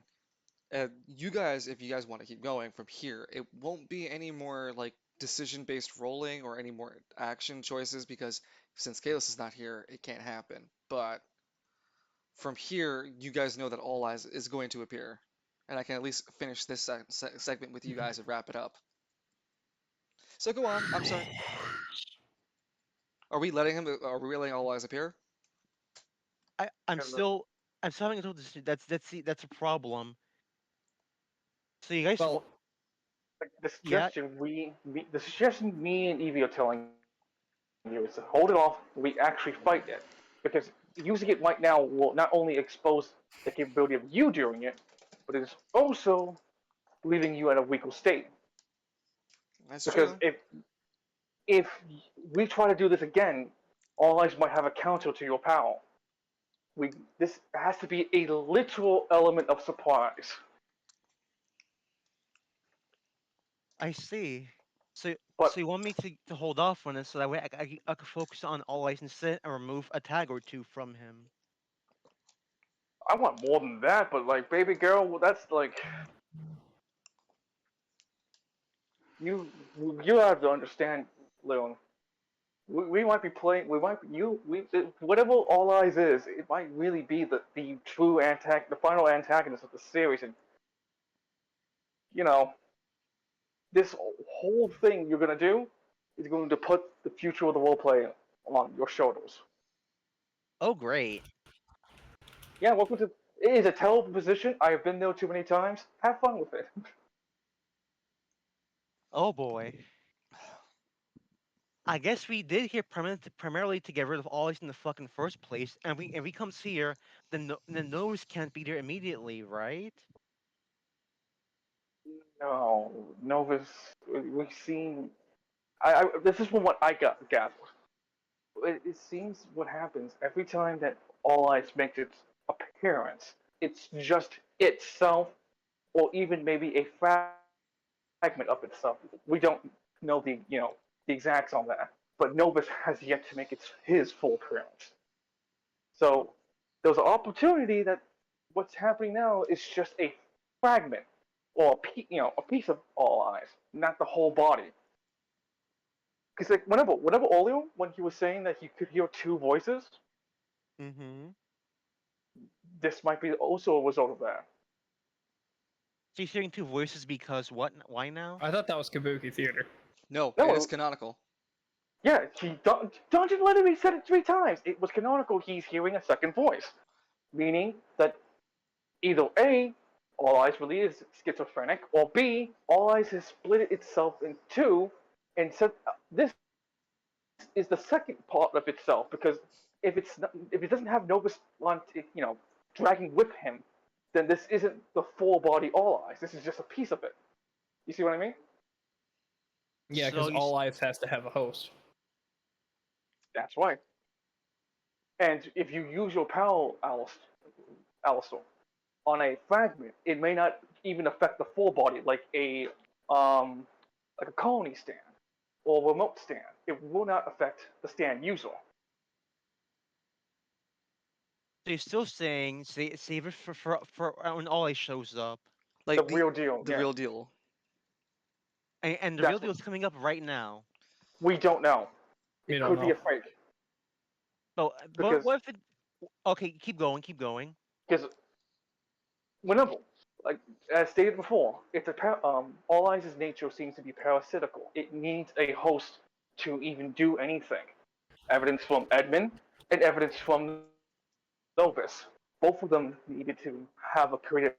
You guys, if you guys want to keep going from here, it won't be any more like decision-based rolling or any more action choices because since Kalis is not here, it can't happen. But from here, you guys know that All Eyes is going to appear, and I can at least finish this segment with you guys and wrap it up. So go on. I'm sorry. Are we letting him? Are we letting All Eyes appear? I'm still having a little that's a problem. So you guys, Well, The yeah, suggestion the suggestion me and Evie are telling you is to hold it off. We actually fight it because using it right now will not only expose the capability of you doing it, but it is also leaving you at a weaker state. That's Because true. if we try to do this again, All Eyes might have a counter to your power. This has to be a literal element of surprise. I see. So But so you want me to hold off on this so that way I can focus on All Eyes instead and remove a tag or two from him. I want more than that. But like, baby girl, well, that's like you. You have to understand, Leon. We might be playing. We might be, you. We whatever All Eyes is, it might really be the true the final antagonist of the series, and you know this whole thing you're gonna do is going to put the future of the role play on your shoulders. Oh great. Yeah, welcome to. It is a terrible position. I have been there too many times. Have fun with it. Oh boy. I guess we did here primarily to get rid of All Eyes in the fucking first place, and we comes here, then the nose can't be there immediately, right? No, Novus. We've seen. This is from what I got gathered. It seems what happens every time that All Eyes makes its appearance. It's just itself, or even maybe a fragment of itself. We don't know the exacts on that, but Novus has yet to make his full appearance. So there's an opportunity that what's happening now is just a fragment or a piece of All Eyes, not the whole body. Because like whenever Olio, when he was saying that he could hear two voices, Mm-hmm. this might be also a result of that. So you're hearing two voices because what? Why now? I thought that was Kabuki Theater. No, it is No, canonical. yeah, Dungeon literally said it 3 times. It was canonical. He's hearing a second voice, meaning that either A, All Eyes really is schizophrenic, or B, All Eyes has split itself in two, and said this is the second part of itself because if it doesn't have Novus dragging with him, then this isn't the full body All Eyes. This is just a piece of it. You see what I mean? Yeah, So because All Eyes has to have a host. That's right. And if you use your power, Alistair, on a fragment, it may not even affect the full body, like a colony stand or remote stand. It will not affect the stand user. you're still saying save it for when All Eyes shows up, The Like real deal. the Yeah, real deal. and the real that's deal is coming up right now. we don't know. We It don't could be know. a fake But because what if it? Okay, keep going, keep going. because whenever, like as stated before, All Eyes' nature seems to be parasitical. It needs a host to even do anything. Evidence from Edmund and evidence from Novus. Both of them needed to have created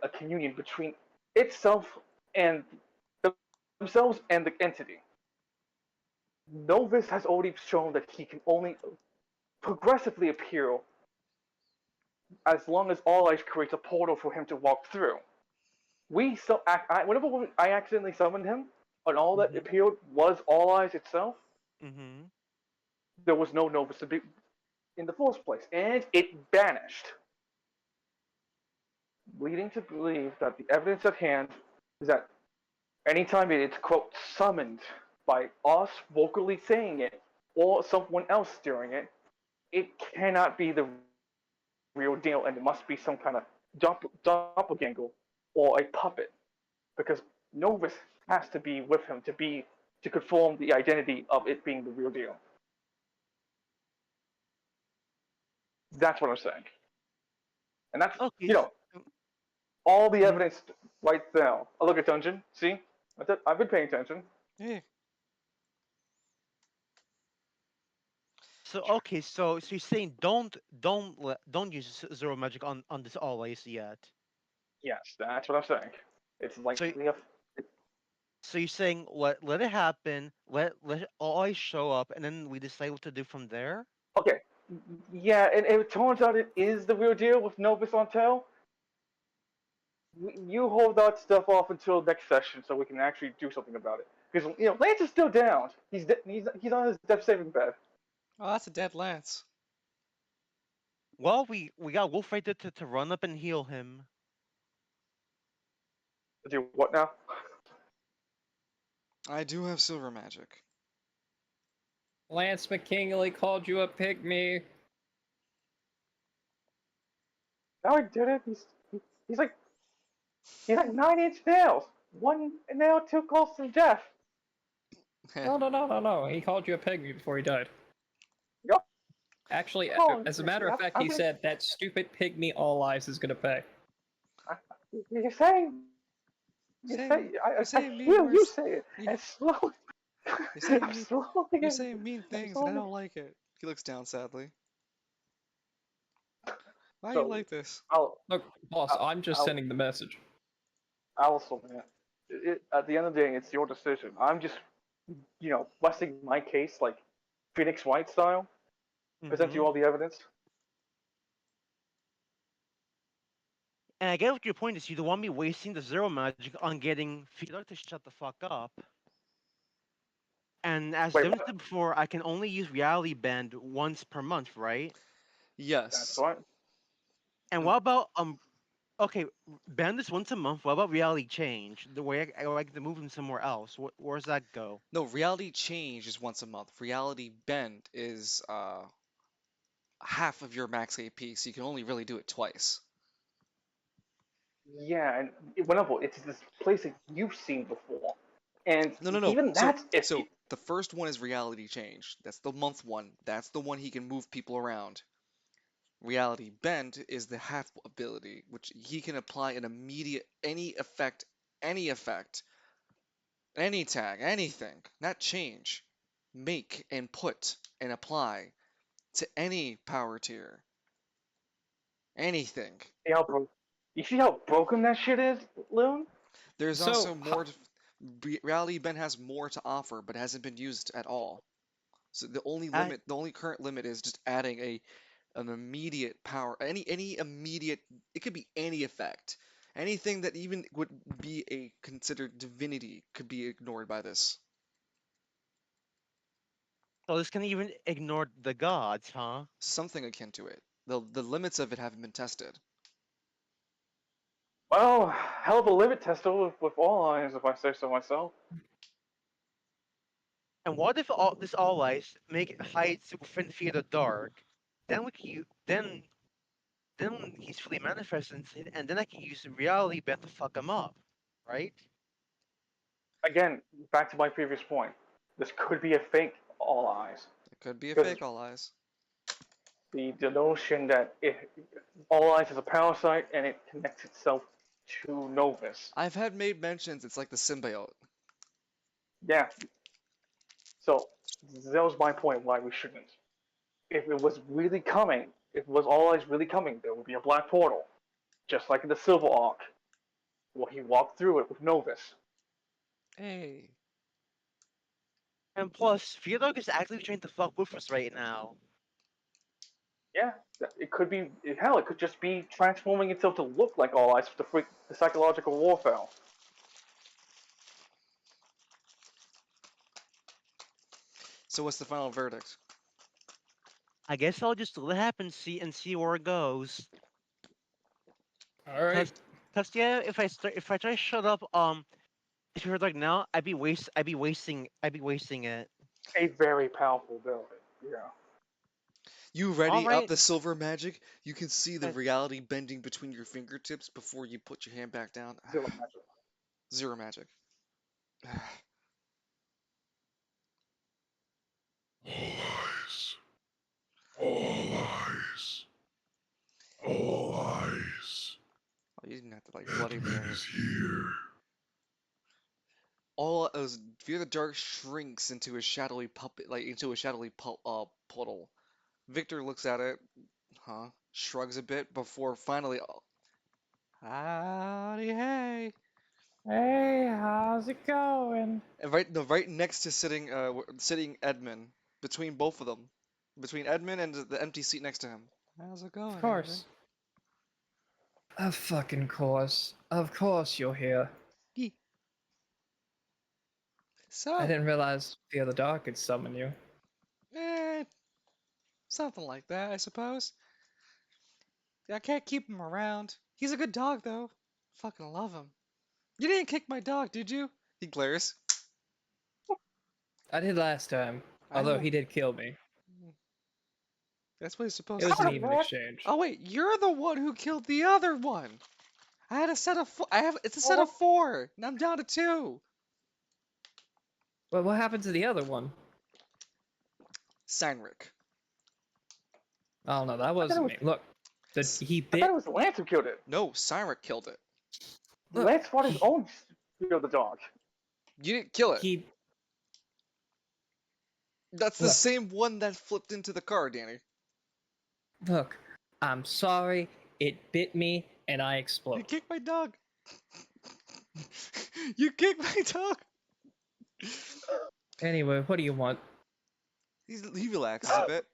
a communion between itself and themselves and the entity. Novus has already shown that he can only progressively appear as long as All Eyes creates a portal for him to walk through. Whenever I accidentally summoned him, and all that appeared was All Eyes itself, Mm-hmm. there was no Novus to be in the first place, and it vanished, leading to believe that the evidence at hand is that anytime it's quote summoned by us vocally saying it or someone else doing it, it cannot be the real deal, and it must be some kind of doppelganger or a puppet, because Novus has to be with him to confirm the identity of it being the real deal. That's what I'm saying, and that's Okay. all the evidence right now. I look at Dungeon. See, I've been paying attention. Hey, So you're saying don't use zero magic on this always yet. Yes, that's what I'm saying. It's So likely a so you're saying let it happen, let it always show up, and then we decide what to do from there. okay. Yeah, and if it turns out it is the real deal with Novus on tail, you hold that stuff off until next session so we can actually do something about it. Because Lance is still down. He's on his death saving bed. oh, that's a dead Lance. Well, we got Wolf right there to run up and heal him. Do what now? I do have silver magic. Lance McKinley called you a pygmy. No, I did it. He's like 9-inch nails. One nail too close to death. No. He called you a pygmy before he died. Yup. Actually, Oh, as a matter of fact, he said that stupid pygmy All Eyes is gonna pay. You're saying. You say. I hear you say it. And slowly. You're saying mean things, and I don't like it. He looks down sadly. Why do you like this? Look, boss, I'm just sending the message. Also, man, at the end of the day, it's your decision. I'm just, resting my case like Phoenix White style. Present you all the evidence. And I get what your point is. You don't want me wasting the zero magic on getting Fedor to shut the fuck up. And as Wait, demonstrated before, I can only use Reality Bend once per month, right? Yes. That's right. And what about okay, band this once a month. What about Reality Change? The way I get to move him somewhere else. Where's that go? No, reality change is once a month. Reality bend is half of your max AP, so you can only really do it twice. Yeah, and it's this place that you've seen before, and No. even that's iffy. So the first one is reality change. That's the month one. That's the one he can move people around. Reality bend is the half ability, which he can apply an immediate any effect, any tag, anything, not change, make and put and apply to any power tier. Anything. You see how broken that shit is, Loon? There's So, also more. Reality Bend has more to offer, but hasn't been used at all. So the only current limit is just adding an immediate power. Any immediate. It could be any effect. Anything that even would be a considered divinity could be ignored by this. So this can even ignore the gods, huh? Something akin to it. The limits of it haven't been tested. Well, hell of a limit tester with all eyes, if I say so myself. And what if this all eyes make it hides within Fear the Dark? Then then he's fully manifested, and then I can use the Reality Bend to fuck him up, right? Again, back to my previous point. This could be a fake all eyes. It could be a 'Cause fake all eyes. the notion that all eyes is a parasite and it connects itself to Novus. I've had made mentions. It's like the symbiote. Yeah. So that was my point why we shouldn't. If it was really coming, if it was all eyes really coming, there would be a black portal, just like in the Silver Arc, where he walked through it with Novus. Hey. And plus, Fear the Dark is actively trying to fuck with us right now. Yeah, It could be hell. It could just be transforming itself to look like All Eyes for the psychological warfare. So what's the final verdict? I guess I'll just let it happen, see where it goes. All right. Cause yeah, if I try to shut up, if you're like now, I'd be wasting it. A very powerful ability. Yeah. You ready up Alright. the silver magic? You can see the Yes. reality bending between your fingertips before you put your hand back down. Zero magic. Zero magic. All eyes. All eyes. Oh, you didn't have to like bloody Edmund mary. is here. All as Fear the Dark shrinks into a shadowy puppet, like into a shadowy puddle. Victor looks at it, shrugs a bit before finally, howdy hey. Hey, how's it going? And right next to sitting Edmund, between both of them, between Edmund and the empty seat next to him. How's it going, Of course. Of fucking course. Of course you're here. Edmund? So, I didn't realize Fear the Dark could summon you. something like that, I suppose. I can't keep him around. He's a good dog, though. Fucking love him. You didn't kick my dog, did you? He glares. I did last time, I although know. he did kill me. That's what he's supposed It to was do. an even exchange. Oh wait, you're the one who killed the other one. I had a set of it's a set of 4. Now I'm down to 2. Well, what happened to the other one? Seinrich. Oh no, that wasn't me. Look, he I bit. thought it was Lance who killed it. No, Seinrich killed it. Look, Lance fought his own Fear the Dog. You didn't kill it. He. That's the Look. same one that flipped into the car, Danny. Look, I'm sorry. It bit me, and I You exploded. kicked my dog. You kicked my dog. Anyway, what do you want? He relaxes a bit.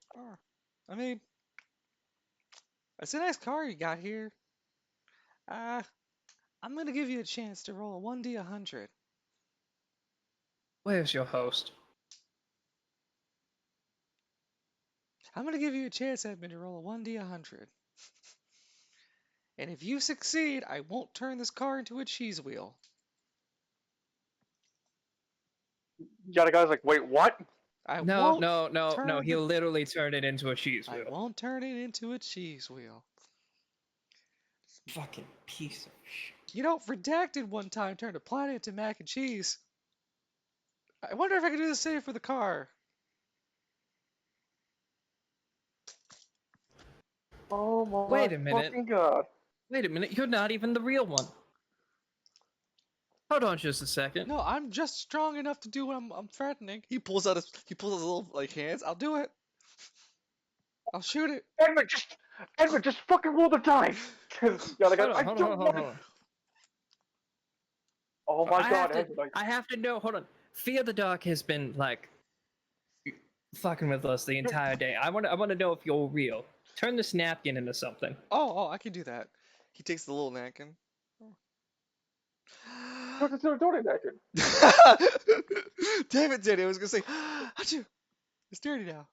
I mean, it's a nice car you got here. I'm gonna give you a chance to roll a 1d100. Where's your host? I'm gonna give you a chance, Edmund, to roll a 1d100. And if you succeed, I won't turn this car into a cheese wheel. The other guy's like, wait, what? No. turn He'll the- literally turn it into a cheese I wheel. won't turn it into a cheese wheel. Fucking piece of shit. You know, Redacted one time turned a planet into mac and cheese. I wonder if I can do the same for the car. Oh my Wait a minute. fucking god. Wait a minute, you're not even the real one. Hold on just a second. No, I'm just strong enough to do what I'm threatening. He pulls out his little like hands. I'll do it. I'll shoot it. Edmund, just fucking roll the dice. The other guy, Hold on. Oh my I god, have to, Edmund, I have to know. Hold on. Fear the Dark has been like fucking with us the entire day. I want to know if you're real. Turn this napkin into something. Oh, I can do that. He takes the little napkin. don't do that, dude. Damn it, Danny! I was gonna say, achoo! It's dirty now.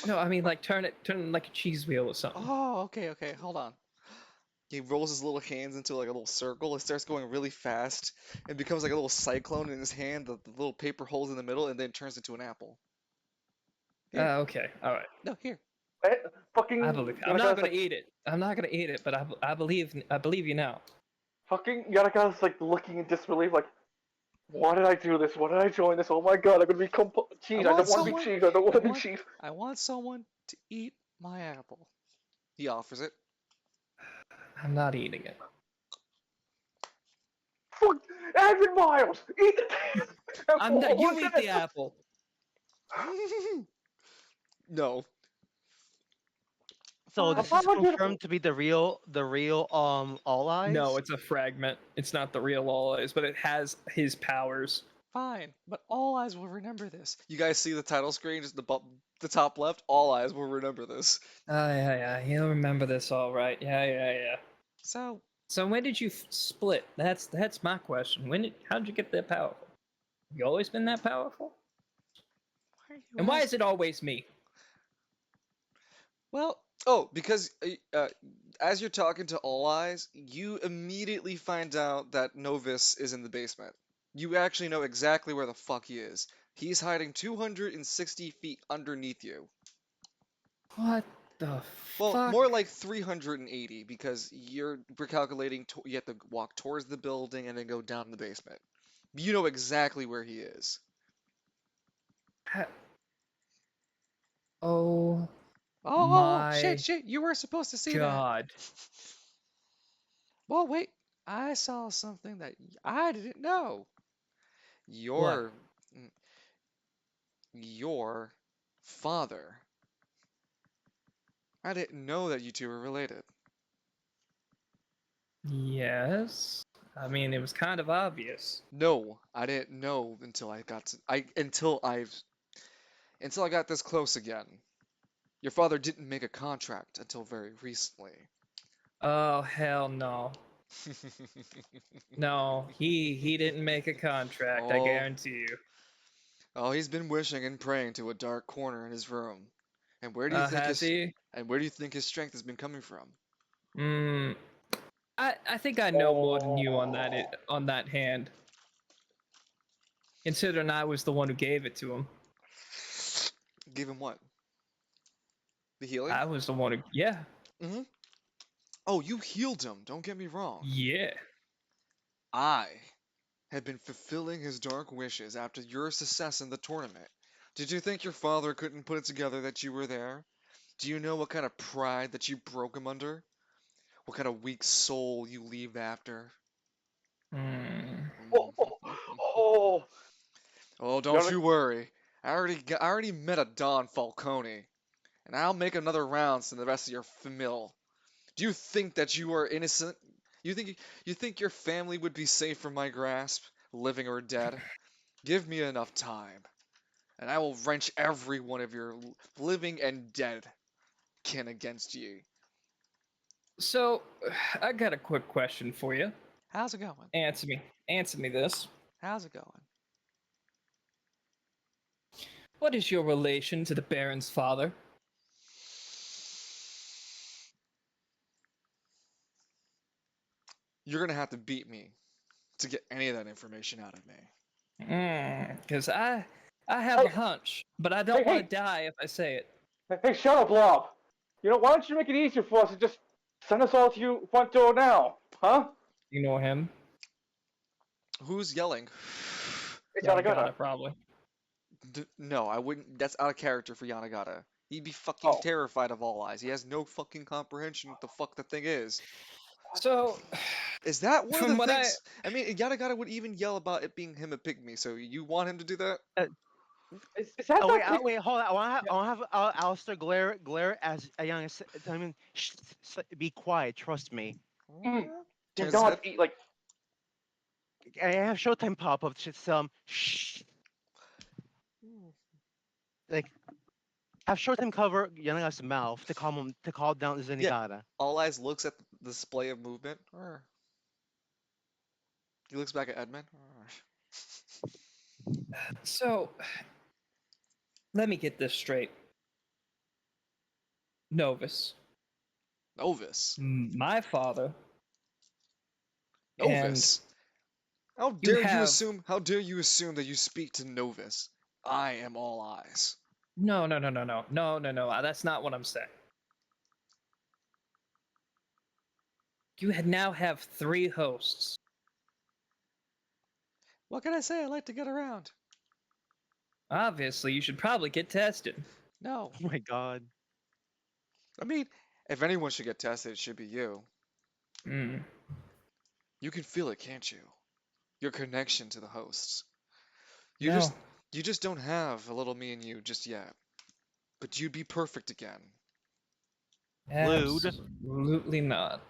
No, I mean like turn it like a cheese wheel or something. Oh, okay, hold on. He rolls his little hands into like a little circle. It starts going really fast and becomes like a little cyclone in his hand. The little paper holes in the middle, and then turns into an apple. Okay, all right. No, here. Fucking. I'm not gonna eat it. I'm not gonna eat it, but I believe you now. Fucking Yanaga's like looking in disbelief, like, why did I do this? Why did I join this? Oh my god, I'm gonna become cheese. I don't want to be cheese. I don't want to be cheese. I want someone to eat my apple. He offers it. I'm not eating it. Fuck, Edmund Miles, eat the I'm not. You eat the apple. No. So Uh, this why is would you- confirmed to be the real All Eyes? No, it's a fragment. It's not the real All Eyes, but it has his powers. Fine, but all eyes will remember this. You guys see the title screen, just the top left? All eyes will remember this. Yeah. He'll remember this all right. Yeah. So, So when did you split? That's my question. How did you get that powerful? You always been that powerful? why are you And why asking? is it always me? Well, because as you're talking to All Eyes, you immediately find out that Novus is in the basement. You actually know exactly where the fuck he is. He's hiding 260 feet underneath you. What the Well, fuck? more like 380 because you're recalculating. You have to walk towards the building and then go down in the basement. You know exactly where he is. Ha- Oh Oh, my shit! You were supposed to see that. god. Well, wait. I saw something that I didn't know. What? Your mm, your father. I didn't know that you two were related. Yes. I mean, it was kind of obvious. No, I didn't know until I got to, I until I got this close again. Your father didn't make a contract until very recently. Oh hell no. No, he didn't make a contract, I Oh, guarantee you. oh, he's been wishing and praying to a dark corner in his room. And where do you think Has his he? and where do you think his strength has been coming from? Hmm. I think I know more than you on that hand. Considering I was the one who gave it to him. Give him what? The healing? I was the one who yeah. Mm-hmm. Oh, you healed him. Don't get me wrong. Yeah. I had been fulfilling his dark wishes after your success in the tournament. Did you think your father couldn't put it together that you were there? Do you know what kind of pride that you broke him under? What kind of weak soul you leave after? Hmm. Oh, oh, oh. Oh, don't Yana, you worry. I already met a Don Falcone, and I'll make another rounds than the rest of your famil. Do you think that you are innocent? You think your family would be safe from my grasp, living or dead? Give me enough time, and I will wrench every one of your living and dead kin against you. So, I got a quick question for you. How's it going? Answer me. Answer me this. How's it going? What is your relation to the Baron's father? You're gonna have to beat me to get any of that information out of me. Because I have a hey, hunch, but I hey, don't want to hey, die if I say it. hey, shut up, Blob. You know, why don't you make it easier for us and just send us all to your front door now, huh? You know him? Who's yelling? It's Yanagata, Yanagata. probably. No, I wouldn't. That's out of character for Yanagata. He'd be fucking Oh, terrified of All Eyes. He has no fucking comprehension what the fuck the thing is. So, Is that one of the from what things? I mean, Yanagata would even yell about it being him a pygmy. So you want him to do that? is that Oh that wait, pig? wait, hold on. I want to have Alistair glare as a young. I mean, be quiet. Trust me. Mm, did Turns his head. not eat like. I have Showtime pop up. Just shh. Like have Showtime cover Yanaga's mouth to calm him to calm down Yeah. Zenigata. All Eyes looks at the display of movement. He looks back at Edmund. so let me get this straight. Novus, Novus. my father, and Novus. How you dare you have assume? How dare you assume that you speak to Novus? I am All Eyes. no. That's not what I'm saying. Now have 3 hosts. What can I say? I like to get around. Obviously, you should probably get tested. No. Oh my god. I mean, if anyone should get tested, it should be you. Hmm. You can feel it, can't you? Your connection to the hosts. You No, just don't have a little me and you just yet. But you'd be perfect again. Lude. absolutely not.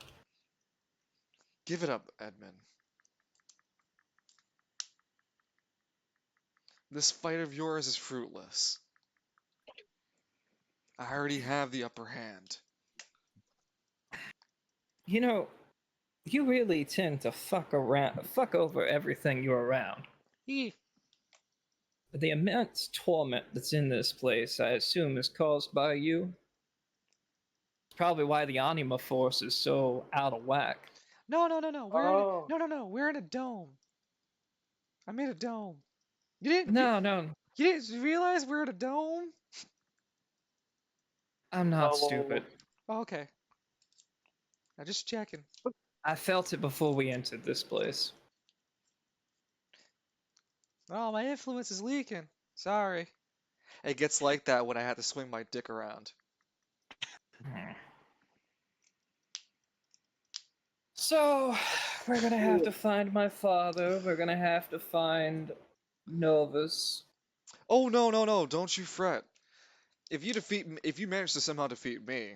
Give it up, Edmund. This fight of yours is fruitless. I already have the upper hand. You know, you really tend to fuck over everything you're around. Eeh. The immense torment that's in this place, I assume, is caused by you. It's probably why the anima force is so out of whack. No. Oh. No. We're in a dome. I made a dome. You didn't. No, You didn't realize we're in a dome? I'm not Oh. stupid. Oh, okay. I'm just checking. I felt it before we entered this place. Oh, my influence is leaking. Sorry. It gets like that when I have to swing my dick around. So, we're gonna have to find my father. We're gonna have to find Novus. Oh no! Don't you fret. If you manage to somehow defeat me,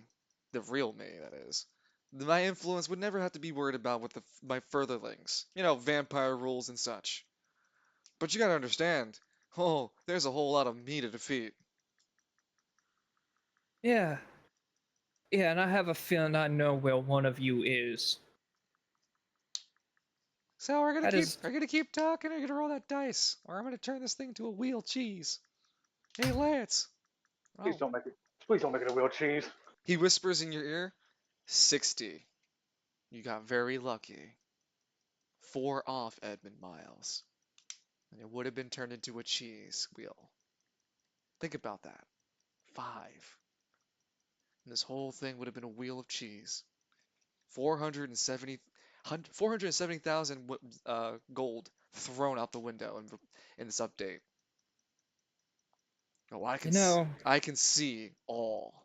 the real me, that is, my influence would never have to be worried about with my furtherlings. You know, vampire rules and such. But you gotta understand. Oh, there's a whole lot of me to defeat. Yeah. Yeah, and I have a feeling I know where one of you is. So That is. we're gonna keep talking. Or you're gonna roll that dice, or I'm gonna turn this thing to a wheel cheese. Hey, Lance. Please Oh. don't make it. Please don't make it a real cheese. He whispers in your ear, 60. You got very lucky. 4 off, Edmund Miles. And it would have been turned into a cheese wheel. Think about that. 5. And this whole thing would have been a wheel of cheese. 470,000 gold thrown out the window in this update. Oh, You know, I can see all.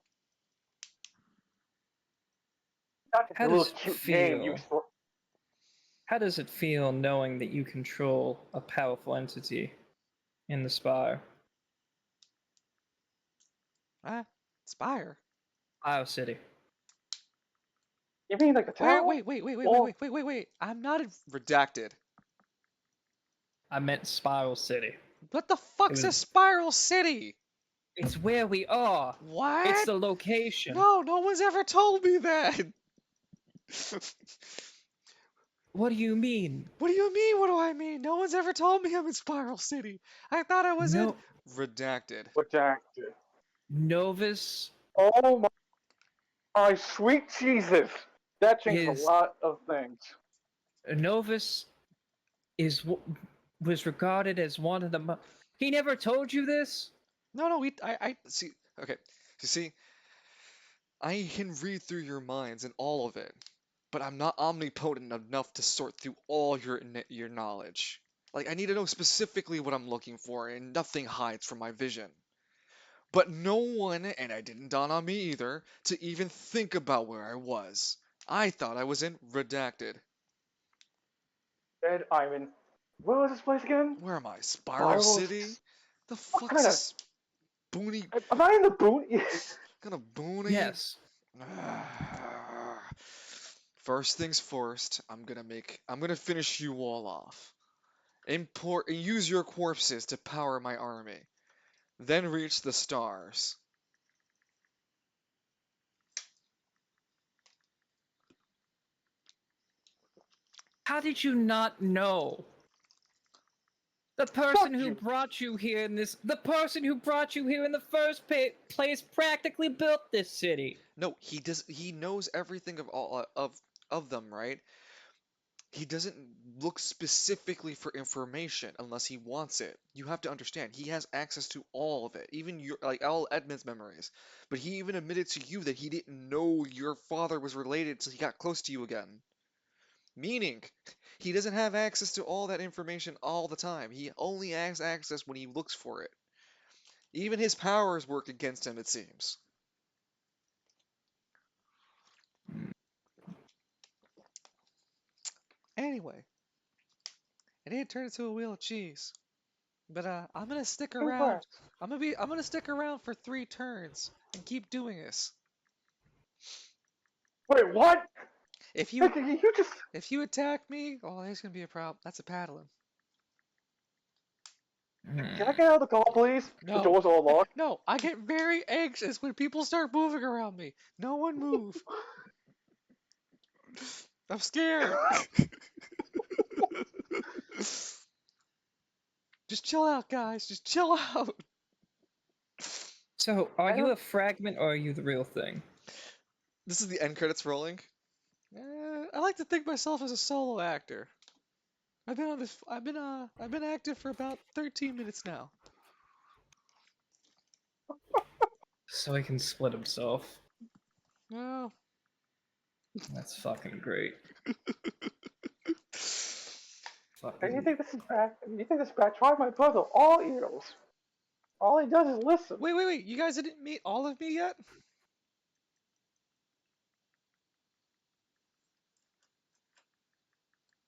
Not just how a little does it cute game. feel? How does it feel knowing that you control a powerful entity in the Spire? Ah, Spire. Iowa City. You mean like the town? Wait. I'm not redacted. I meant Spiral City. What the fuck's a was- Spiral City? It's where we are. What? It's the location. No one's ever told me that. What do you mean? What do you mean? What do I mean? No one's ever told me I'm in Spiral City. I thought I was in No, redacted. Redacted. Novus Oh my sweet Jesus! That changed a is lot of things. Novus is was regarded as one of the. He never told you this. No, I see. Okay, you see, I can read through your minds and all of it, but I'm not omnipotent enough to sort through all your knowledge. Like, I need to know specifically what I'm looking for, and nothing hides from my vision. But no one, and it didn't dawn on me either, to even think about where I was. I thought I was in redacted. Ed, I'm in. Where was this place again? Where am I? Spiral Spiral City? The What fuck's kind of? this boony Am I in the boot? kind of boony? Yes. First things first, I'm gonna finish you all off. Use your corpses to power my army. Then reach the stars. How did you not know? The person who brought you here in the first place practically built this city. No, he knows everything of all of them, right? He doesn't look specifically for information unless he wants it. You have to understand, he has access to all of it, even all Edmund's memories. But he even admitted to you that he didn't know your father was related till he got close to you again. Meaning, he doesn't have access to all that information all the time. He only has access when he looks for it. Even his powers work against him, it seems. Anyway, I didn't turn into a wheel of cheese. But I'm gonna stick around. Congrats. I'm gonna stick around for 3 turns and keep doing this. Wait, what? If you You just. if you attack me, oh, there's gonna be a problem. That's a paddling. Can I get out of the car, please? The No. door's all locked. No, I get very anxious when people start moving around me. No one move. I'm scared. Just chill out, guys. Just chill out. So, I are you don't- a fragment or are you the real thing? This is the end credits rolling. I like to think myself as a solo actor. I've been on this. I've been active for about 13 minutes now. So he can split himself. Oh. That's fucking great. Hey, Fucking. you think this is bad? You think this is bad? Try my brother. All ears. All he does is listen. Wait. You guys didn't meet all of me yet?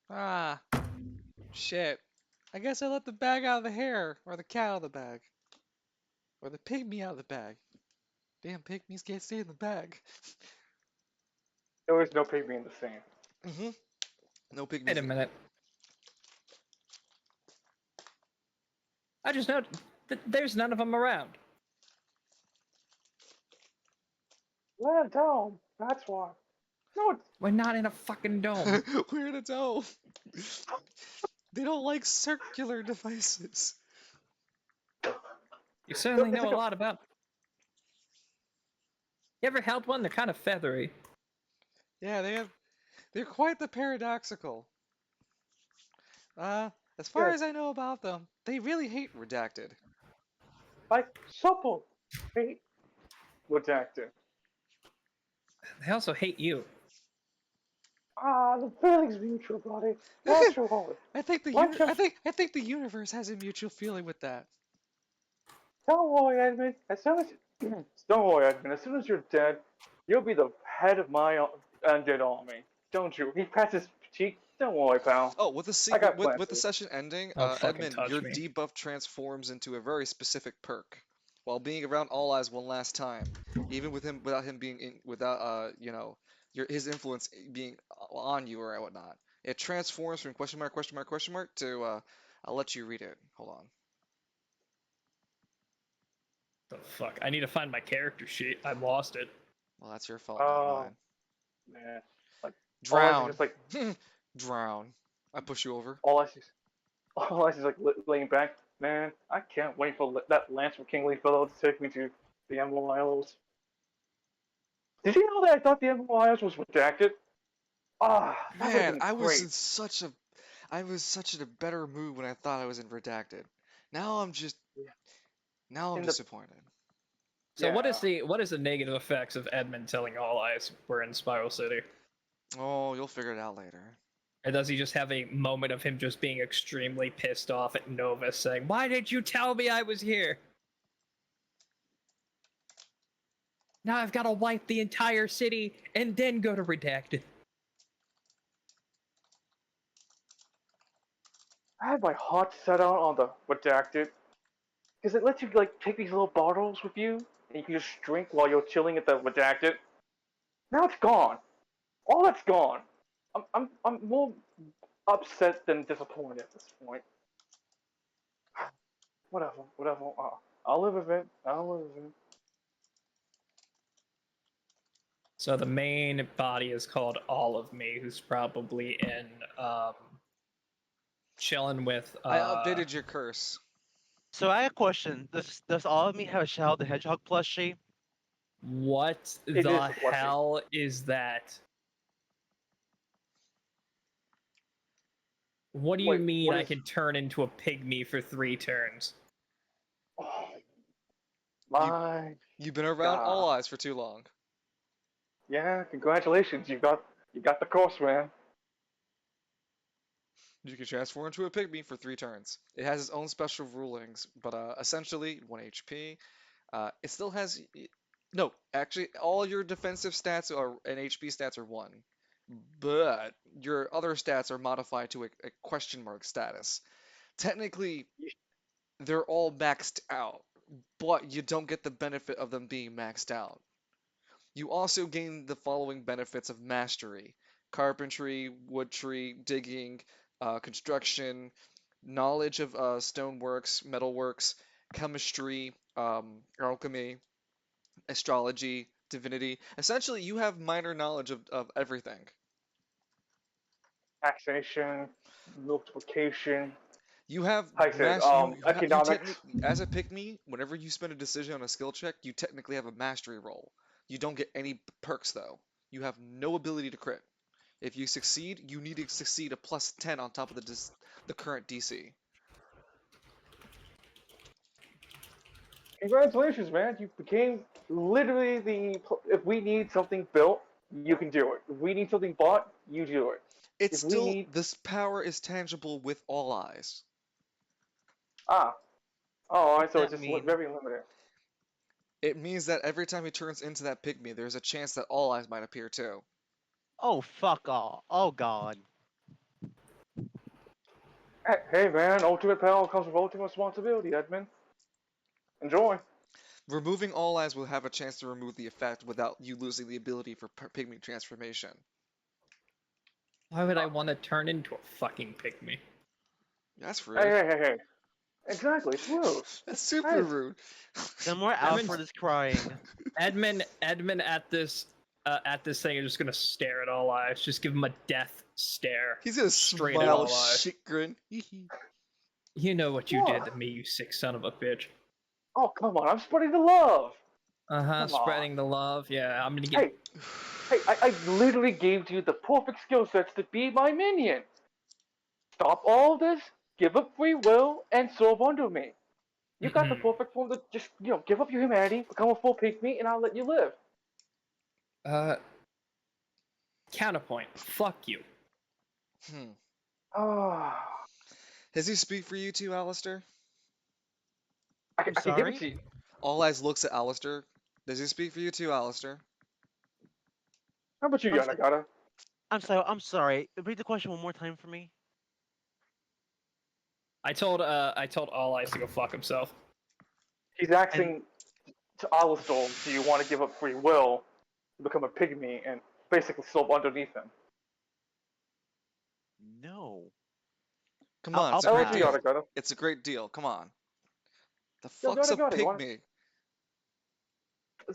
Ah, shit. I guess I let the bag out of the hair, or the cat out of the bag, or the pygmy out of the bag. Damn, pygmies can't stay in the bag. There is no pygmy in the scene. Mm-hmm. No Wait pygmies. a minute. I just noticed that there's none of them around. Let it down. That's why. No, it's We're not in a fucking dome. We're in a dome. They don't like circular devices. You certainly it's know like a lot about. You ever held one? They're kind of feathery. Yeah, they're quite the paradoxical. As far Yeah. as I know about them, they really hate redacted. like supple. Hey, redacted. They also hate you. Ah, the feeling's mutual, buddy. Natural. I think the Like just I think the universe has a mutual feeling with that. don't worry, Edmund. As soon as don't worry, Edmund. As soon as you're dead, you'll be the head of my undead army. Don't you? He pats his cheek. Don't worry, pal. Oh, with I got plans with for the you. session ending, Don't fucking Edmund, touch your me. debuff transforms into a very specific perk. While being around All Eyes one last time, even with him without him being in, without his influence being on you or whatnot, it transforms from question mark to I'll let you read it. Hold on. The fuck? I need to find my character sheet. I lost it. Well, that's your fault, not Oh mine. man, like Drown. just like Drown. I push you over. all I see, all I see is like laying back. Man, I can't wait for that Lance from King Fellow to take me to the Emerald Isles. Did you know that I thought the Emerald Isles was redacted? Ah, that would have Man, been I was great. in such a I was such in a better mood when I thought I was in Redacted. Now I'm just Yeah. now I'm In the disappointed. So what is Yeah. the negative effects of Edmund telling All Eyes we're in Spiral City? Oh, you'll figure it out later. Or does he just have a moment of him just being extremely pissed off at Novus saying, "Why did you tell me I was here? Now I've got to wipe the entire city and then go to Redacted." I had my heart set on the redacted because it lets you like take these little bottles with you and you can just drink while you're chilling at the redacted. Now it's gone. All that's gone. I'm more upset than disappointed at this point. Whatever. I'll live with it. I'll live with it. So the main body is called All of Me, who's probably in chilling with I updated your curse. So I have a question. Does all of me have a Shadow the Hedgehog plushie? what It is the a plushie. hell is that? What do you Wait, mean what I is- can turn into a pygmy for 3 turns? Oh, my. You've been around God. All Eyes for too long. Yeah, congratulations. You got the course, man. You can transform into a pygmy for 3 turns. It has its own special rulings, but essentially 1 HP. It still has no, actually, all your defensive stats are and HP stats are 1, but your other stats are modified to a question mark status. Technically, they're all maxed out, but you don't get the benefit of them being maxed out. You also gain the following benefits of mastery: carpentry, wood tree, digging, construction, knowledge of stoneworks, metalworks, chemistry, alchemy, astrology, divinity. Essentially, you have minor knowledge of everything. Taxation, multiplication. You have Like I said, you economics. technically, as a pygmy, whenever you spend a decision on a skill check, you technically have a mastery roll. You don't get any perks though. You have no ability to crit. If you succeed, you need to succeed a plus 10 on top of the current DC. Congratulations, man! You became literally the. If we need something built, you can do it. If we need something bought, you do it. It's If we still need this power is tangible with all eyes. ah, oh, What's so that it's just mean? very limited. It means that every time he turns into that pygmy, there's a chance that all eyes might appear too. Oh, fuck all. Oh, God. Hey, man! Ultimate power comes with ultimate responsibility, Edmund. Enjoy. Removing all eyes will have a chance to remove the effect without you losing the ability for pygmy transformation. Why would I want to turn into a fucking pygmy? That's Hey, rude. hey. Exactly, it's rude. That's super Guys. rude. The more Edmund- Alfred is crying. Edmund at this thing is just gonna stare at all eyes. Just give him a death stare. He's gonna Straight at smile all eyes. shit grin. You know what you did What? to me, you sick son of a bitch. Oh, come on! I'm spreading the love. Uh-huh, Come on. spreading the love. Yeah, I'm gonna get. Hey, I literally gave you the perfect skill sets to be my minion. Stop all this, give up free will, and serve under me. You got the perfect form to just, give up your humanity, become a full pygmy, and I'll let you live. Counterpoint. Fuck you. Ah, Does he speak for you too, Alistair? I I'm can give sorry? it to you. All eyes looks at Alistair. Does he speak for you too, Alistair? How about you, I'm so- Yanagata? I'm sorry. Read the question one more time for me. I told All Eyes to go fuck himself. He's asking to Alistair, do you want to give up free will to become a pygmy and basically serve underneath him? No. Come I'll- on, I'll it's a How great about you, deal. Yanagata? It's a great deal. Come on. The Yo, fuck's a Yanagata, you wanna- pygmy?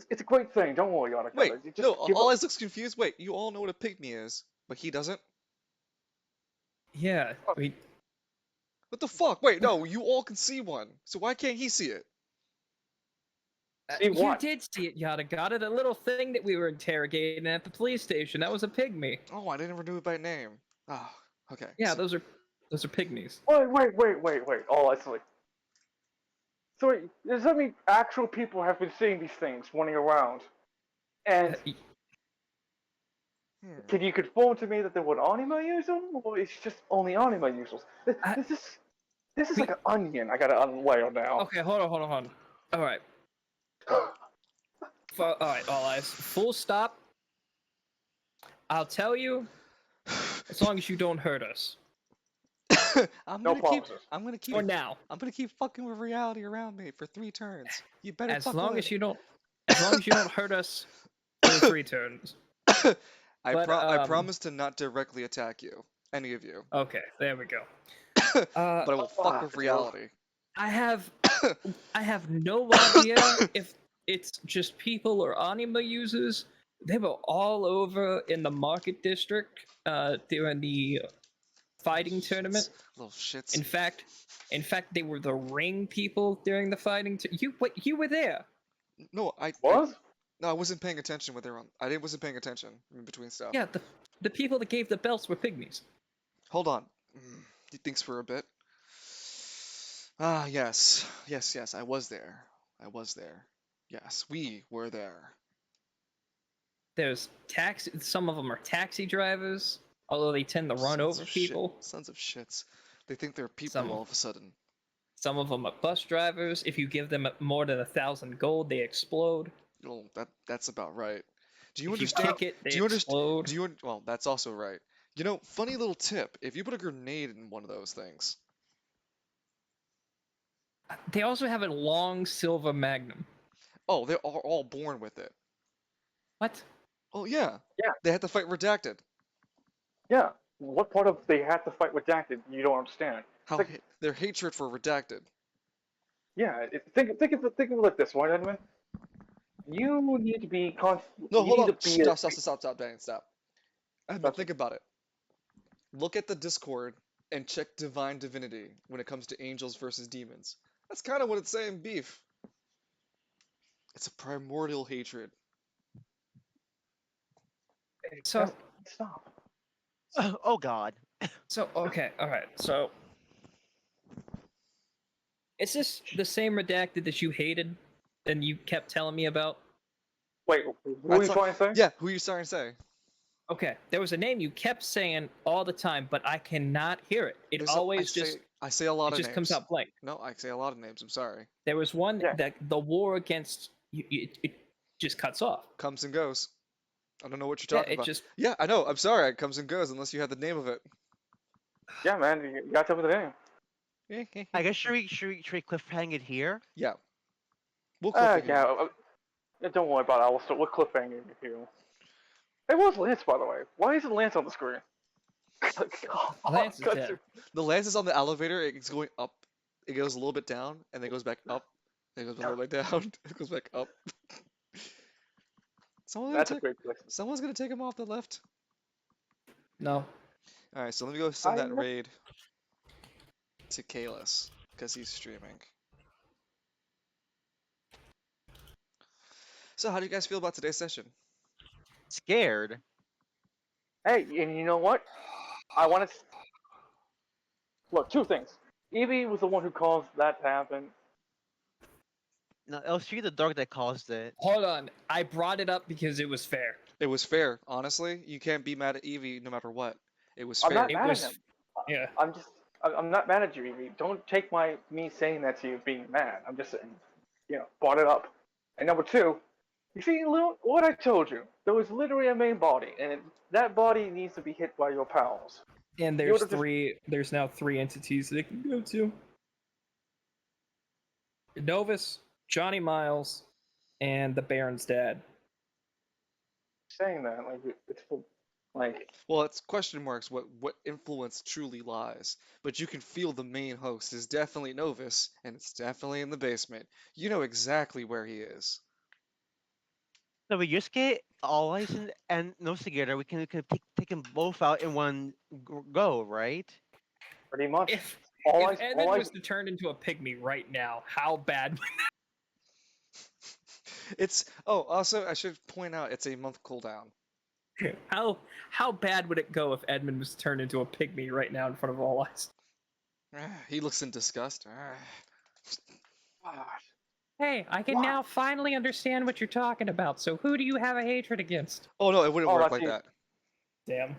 It's a great thing, don't worry, Yanagata. Wait, You just no, give all up. eyes looks confused. Wait, you all know what a pygmy is, but he doesn't? Yeah, What the fuck? Wait, no, you all can see one. So why can't he see it? See you what? did see it, Yada Gata. The little thing that we were interrogating at the police station. That was a pygmy. Oh, I didn't ever do it by name. Oh, okay. Yeah, so- those are pygmies. Wait. Oh, I see. So wait, does that mean actual people have been seeing these things running around? And Hmm. can you confirm to me that they would anima use them, or it's just only anima users? This is like an onion. I gotta unlayer now. Okay, hold on. All right. All right, All Eyes. Full stop. I'll tell you, as long as you don't hurt us. I'm No gonna keep. promises. I'm gonna keep. For now. I'm gonna keep fucking with reality around me for 3 turns. You better. As fuck long with as it. you don't hurt us for 3 turns. I But, promise to not directly attack you, any of you, Okay, there we go. but I will fuck with fuck, reality. I have no idea if it's just people or anima users. They were all over in the market district during the fighting tournament. Little shits. In fact, they were the ring people during the fighting. You were there. No, What? no, I wasn't paying attention when they were on. Wasn't paying attention in between stuff. Yeah, the people that gave the belts were pygmies. Hold on. He thinks for a bit. Ah, yes. I was there. Yes, we were there. There's some of them are taxi drivers, although they tend to run Sons over of shit. people. Sons of shits. They think they're people Some- all of a sudden. Some of them are bus drivers. If you give them more than 1,000 gold, they explode. Well, that's about right. Do you If you understand? kick it, they do you explode. understand? Well, that's also right. You know, funny little tip. If you put a grenade in one of those things, They also have a long silver magnum. oh, they are all born with it. What? Oh yeah. Yeah. They had to fight redacted. Yeah. What part of they had to fight redacted you don't understand? How Like- their hatred for redacted. Yeah, think of it like this, right, Edmund? You need to be No, You hold need on. to be Stop, Danny, stop. I mean, Stop. think about it. Look at the Discord and check Divine Divinity when it comes to angels versus demons. That's kind of what it's saying, beef. It's a primordial hatred. So, Stop. Oh God. so okay, all right. So, is this the same redacted that you hated and you kept telling me about? Wait, who are you That's trying to say? Yeah, who are you starting to say? Okay, there was a name you kept saying all the time, but I cannot hear it. It always I say a lot it of just names. comes out blank. No, I say a lot of names. I'm sorry. There was one Yeah. that the war against it just cuts off. Comes and goes. I don't know what you're Yeah, talking it about. just Yeah, I know. I'm sorry. It comes and goes unless you have the name of it. Yeah, man, you gotta tell me the name. I guess should we cliffhang it here? Yeah. We'll click it Yeah, here. don't worry about it. We'll cliffhanger you. Hey, where's Lance, by the way? Why isn't Lance on the screen? Lance is dead. The lens is on the elevator. It's going up. It goes a little bit down, and then goes back up. It goes a little bit down. It goes back up. That's a great place. Someone's gonna take him off the left. No. All right, so let me go send that know. raid to Kalis because he's streaming. So, how do you guys feel about today's session? Scared. Hey, and you know what? I want to look. Two things. Evie was the one who caused that to happen. No, it was Fear the Dark that caused it. Hold on. I brought it up because it was fair. It was fair, honestly. You can't be mad at Evie no matter what. It was I'm fair. not It mad was at him. yeah. I'm not mad at you, Evie. Don't take me saying that to you being mad. I'm just saying, brought it up. And number two, you see, what I told you. There was literally a main body, and that body needs to be hit by your pals. And You there's would've just- there's now 3 entities that it can go to. Novus, Johnny Miles, and the Baron's dad. Saying that, like, Well, it's question marks what influence truly lies. But you can feel the main host is definitely Novus, and it's definitely in the basement. You know exactly where he is. No, but Yusuke, Allies, and no together. We can take them both out in one go, right? pretty much. If All if I- Edmund all I- was to turn into a pygmy right now, how bad? It's also I should point out it's a month cooldown. How bad would it go if Edmund was turned into a pygmy right now in front of all eyes? He looks in disgust. Hey, I can Why? now finally understand what you're talking about. So who do you have a hatred against? Oh no, it wouldn't Oh, work that's like easy. that. Damn.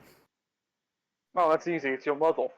Oh, that's easy. It's your muzzle.